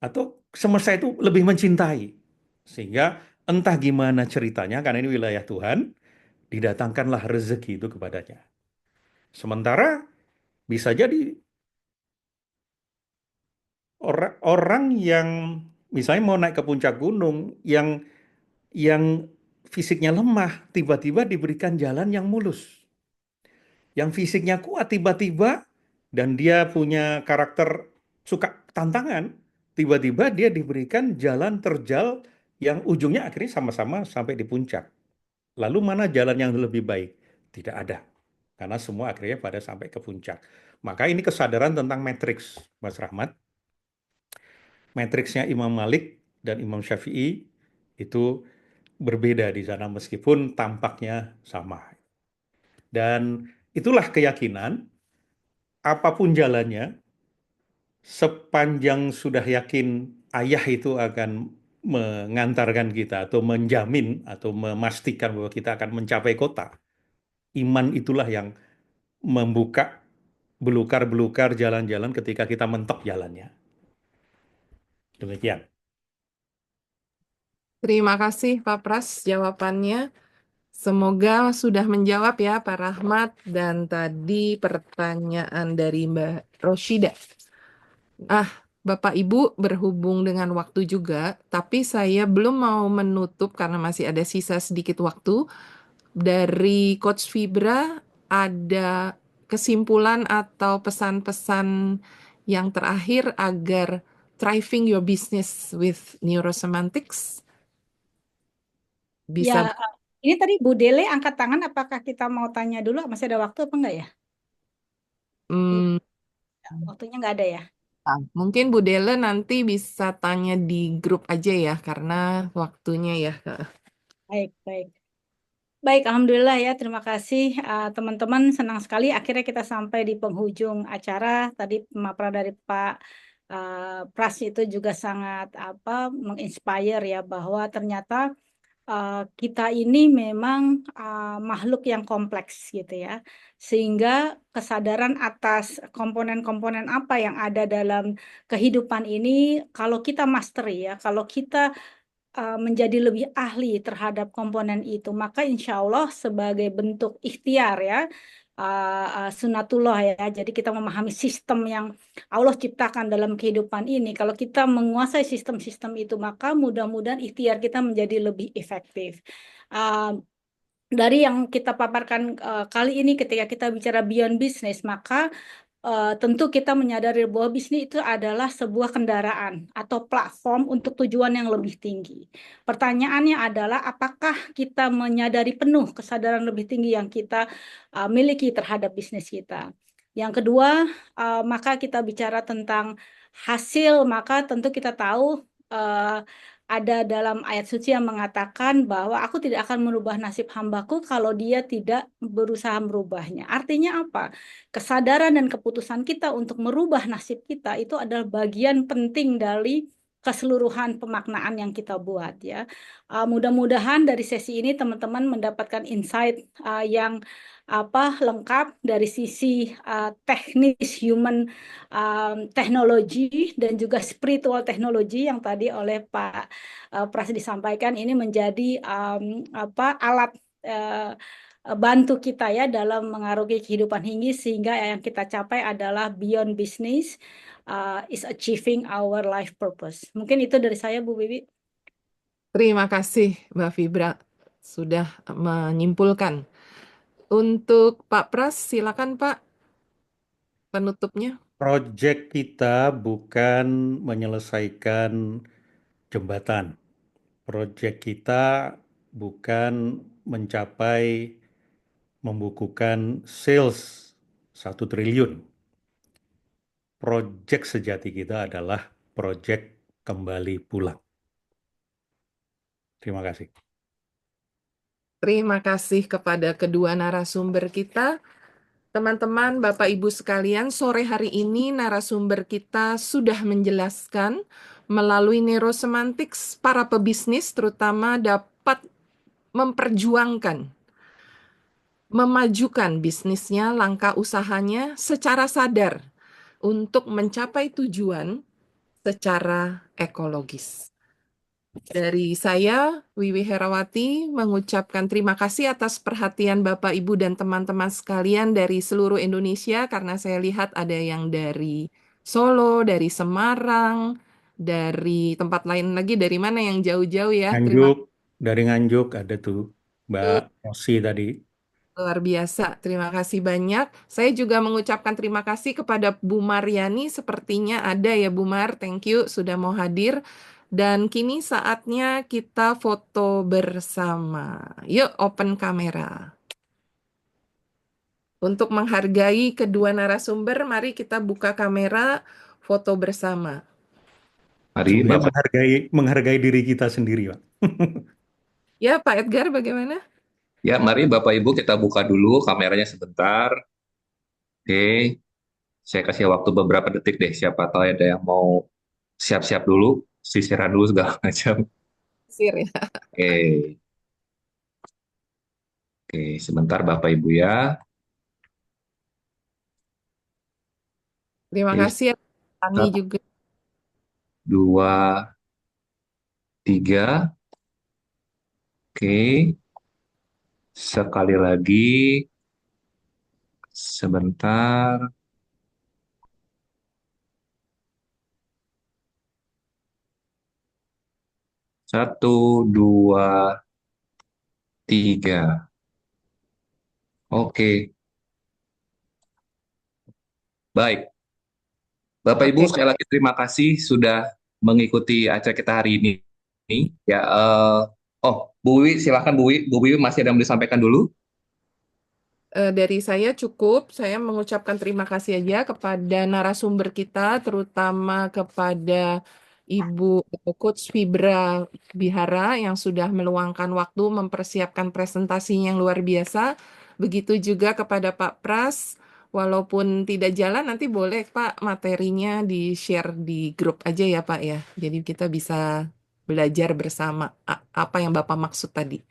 F: Atau semesta itu lebih mencintai. Sehingga entah gimana ceritanya, karena ini wilayah Tuhan, didatangkanlah rezeki itu kepadanya. Sementara Bisa jadi orang yang misalnya mau naik ke puncak gunung, yang fisiknya lemah, tiba-tiba diberikan jalan yang mulus. Yang fisiknya kuat tiba-tiba, dan dia punya karakter suka tantangan, tiba-tiba dia diberikan jalan terjal yang ujungnya akhirnya sama-sama sampai di puncak. Lalu mana jalan yang lebih baik? Tidak ada. Karena semua akhirnya pada sampai ke puncak. Maka ini kesadaran tentang matriks, Mas Rahmat. Matriksnya Imam Malik dan Imam Syafi'i itu berbeda di sana meskipun tampaknya sama. Dan itulah keyakinan, apapun jalannya, sepanjang sudah yakin ayah itu akan mengantarkan kita atau menjamin atau memastikan bahwa kita akan mencapai kota, iman itulah yang membuka belukar-belukar jalan-jalan ketika kita mentok jalannya. Demikian.
C: Terima kasih Pak Pras jawabannya. Semoga sudah menjawab ya Pak Rahmat dan tadi pertanyaan dari Mbak Roshida. Bapak Ibu berhubung dengan waktu juga, tapi saya belum mau menutup karena masih ada sisa sedikit waktu. Dari Coach Fibra ada kesimpulan atau pesan-pesan yang terakhir agar thriving your business with neurosemantics? Bisa.
D: Ya, ini tadi Bu Dele angkat tangan, apakah kita mau tanya dulu? Masih ada waktu apa enggak ya?
C: Hmm,
D: Waktunya nggak ada ya?
C: Mungkin Bu Dele nanti bisa tanya di grup aja ya, karena waktunya ya.
D: Baik, baik. Baik, Alhamdulillah ya, terima kasih teman-teman, senang sekali akhirnya kita sampai di penghujung acara. Tadi pemaparan dari Pak Pras itu juga sangat menginspire ya, bahwa ternyata kita ini memang makhluk yang kompleks gitu ya, sehingga kesadaran atas komponen-komponen apa yang ada dalam kehidupan ini, kalau kita mastery ya, kalau kita menjadi lebih ahli terhadap komponen itu, maka insya Allah sebagai bentuk ikhtiar ya, sunatullah ya, jadi kita memahami sistem yang Allah ciptakan dalam kehidupan ini. Kalau kita menguasai sistem-sistem itu, maka mudah-mudahan ikhtiar kita menjadi lebih efektif. Dari yang kita paparkan kali ini ketika kita bicara beyond business, maka tentu kita menyadari bahwa bisnis itu adalah sebuah kendaraan atau platform untuk tujuan yang lebih tinggi. Pertanyaannya adalah apakah kita menyadari penuh kesadaran lebih tinggi yang kita miliki terhadap bisnis kita. Yang kedua, maka kita bicara tentang hasil, maka tentu kita tahu ada dalam ayat suci yang mengatakan bahwa aku tidak akan merubah nasib hambaku kalau dia tidak berusaha merubahnya. Artinya apa? Kesadaran dan keputusan kita untuk merubah nasib kita itu adalah bagian penting dari keseluruhan pemaknaan yang kita buat ya. Mudah-mudahan dari sesi ini teman-teman mendapatkan insight yang lengkap dari sisi teknis human teknologi dan juga spiritual teknologi yang tadi oleh Pak Pras disampaikan. Ini menjadi alat bantu kita ya dalam mengarungi kehidupan ini, sehingga yang kita capai adalah beyond business is achieving our life purpose. Mungkin itu dari saya, Bu Bibi.
C: Terima kasih Mbak Fibra sudah menyimpulkan. Untuk Pak Pras, silakan Pak penutupnya.
F: Proyek kita bukan menyelesaikan jembatan. Proyek kita bukan mencapai membukukan sales 1 triliun. Proyek sejati kita adalah proyek kembali pulang. Terima kasih.
C: Terima kasih kepada kedua narasumber kita. Teman-teman, Bapak Ibu sekalian, sore hari ini narasumber kita sudah menjelaskan melalui neurosemantics para pebisnis terutama dapat memperjuangkan, memajukan bisnisnya, langkah usahanya secara sadar untuk mencapai tujuan secara ekologis. Dari saya, Wiwi Herawati, mengucapkan terima kasih atas perhatian Bapak, Ibu, dan teman-teman sekalian dari seluruh Indonesia, karena saya lihat ada yang dari Solo, dari Semarang, dari tempat lain lagi, dari mana yang jauh-jauh ya. Terima
F: Nganjuk, dari Nganjuk ada tuh Mbak
C: kasih.
F: Rosi tadi.
C: Luar biasa, terima kasih banyak. Saya juga mengucapkan terima kasih kepada Bu Maryani. Sepertinya ada ya Bu Mar, thank you sudah mau hadir. Dan kini saatnya kita foto bersama. Yuk, open kamera. Untuk menghargai kedua narasumber, mari kita buka kamera foto bersama.
B: Mari
F: Sebenarnya
B: Bapak.
F: menghargai diri kita sendiri, Pak.
C: Ya, Pak Edgar bagaimana?
B: Ya, mari Bapak Ibu kita buka dulu kameranya sebentar. Oke, saya kasih waktu beberapa detik deh. Siapa tahu ada yang mau siap-siap dulu, sisiran dulu segala macam.
C: Sir ya.
B: Oke, oke, sebentar Bapak Ibu ya.
C: Terima
B: Oke,
C: kasih ya, kami
B: satu,
C: juga.
B: dua, tiga. Oke, sekali lagi. Sebentar. Satu, dua, tiga. Oke, baik. Bapak Ibu,
C: Oke,
B: sekali lagi terima kasih sudah mengikuti acara kita hari ini. Ya, oh, Bu Wiwi, silakan Bu Wiwi. Bu Wiwi masih ada yang mau disampaikan dulu?
C: Dari saya cukup, saya mengucapkan terima kasih aja kepada narasumber kita, terutama kepada Ibu Coach Fibra Bihara yang sudah meluangkan waktu mempersiapkan presentasinya yang luar biasa. Begitu juga kepada Pak Pras, walaupun tidak jalan nanti boleh Pak materinya di-share di grup aja ya Pak ya. Jadi kita bisa belajar bersama apa yang Bapak maksud tadi.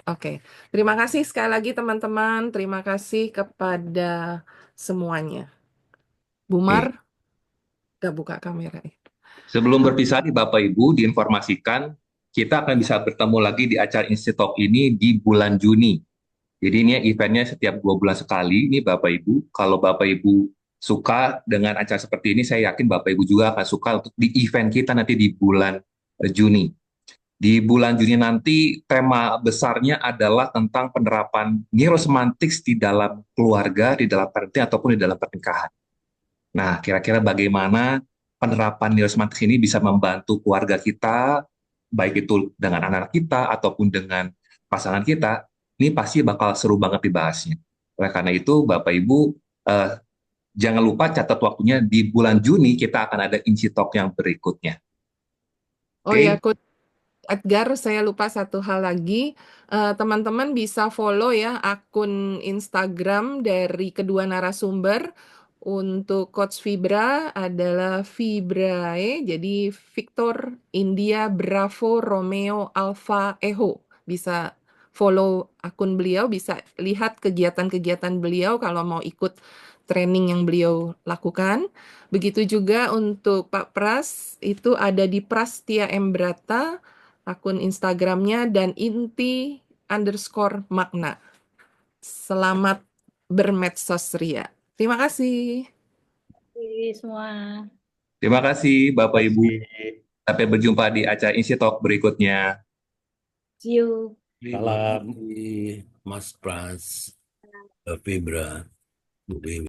C: Oke, terima kasih sekali lagi teman-teman. Terima kasih kepada semuanya.
B: Oke.
C: Bumar, gak buka kamera ya.
B: Sebelum berpisah nih Bapak Ibu, diinformasikan kita akan bisa bertemu lagi di acara Institut ini di bulan Juni. Jadi ini eventnya setiap 2 bulan sekali nih Bapak Ibu. Kalau Bapak Ibu suka dengan acara seperti ini, saya yakin Bapak Ibu juga akan suka untuk di event kita nanti di bulan Juni. Di bulan Juni nanti tema besarnya adalah tentang penerapan neurosemantics di dalam keluarga, di dalam parenting ataupun di dalam pernikahan. Nah, kira-kira bagaimana penerapan neurosemantics ini bisa membantu keluarga kita, baik itu dengan anak kita ataupun dengan pasangan kita, ini pasti bakal seru banget dibahasnya. Oleh karena itu, Bapak Ibu, eh, jangan lupa catat waktunya di bulan Juni kita akan ada Insitalk yang berikutnya.
C: Oh ya,
B: Oke?
C: Coach Edgar, saya lupa satu hal lagi. Teman-teman bisa follow ya akun Instagram dari kedua narasumber. Untuk Coach Fibra adalah Fibrae, jadi Victor, India, Bravo, Romeo, Alpha, Echo. Bisa follow akun beliau, bisa lihat kegiatan-kegiatan beliau kalau mau ikut training yang beliau lakukan. Begitu juga untuk Pak Pras, itu ada di Prastia Embrata, akun Instagramnya, dan inti_makna. Selamat bermedsos ria. Terima kasih.
D: Semua.
B: Terima kasih Bapak Ibu.
F: Kasih.
B: Sampai berjumpa di acara Insitalk berikutnya.
D: See you.
H: Terima
F: Salam.
H: kasih Mas Pras, Mbak Fibra, Bu Dewi.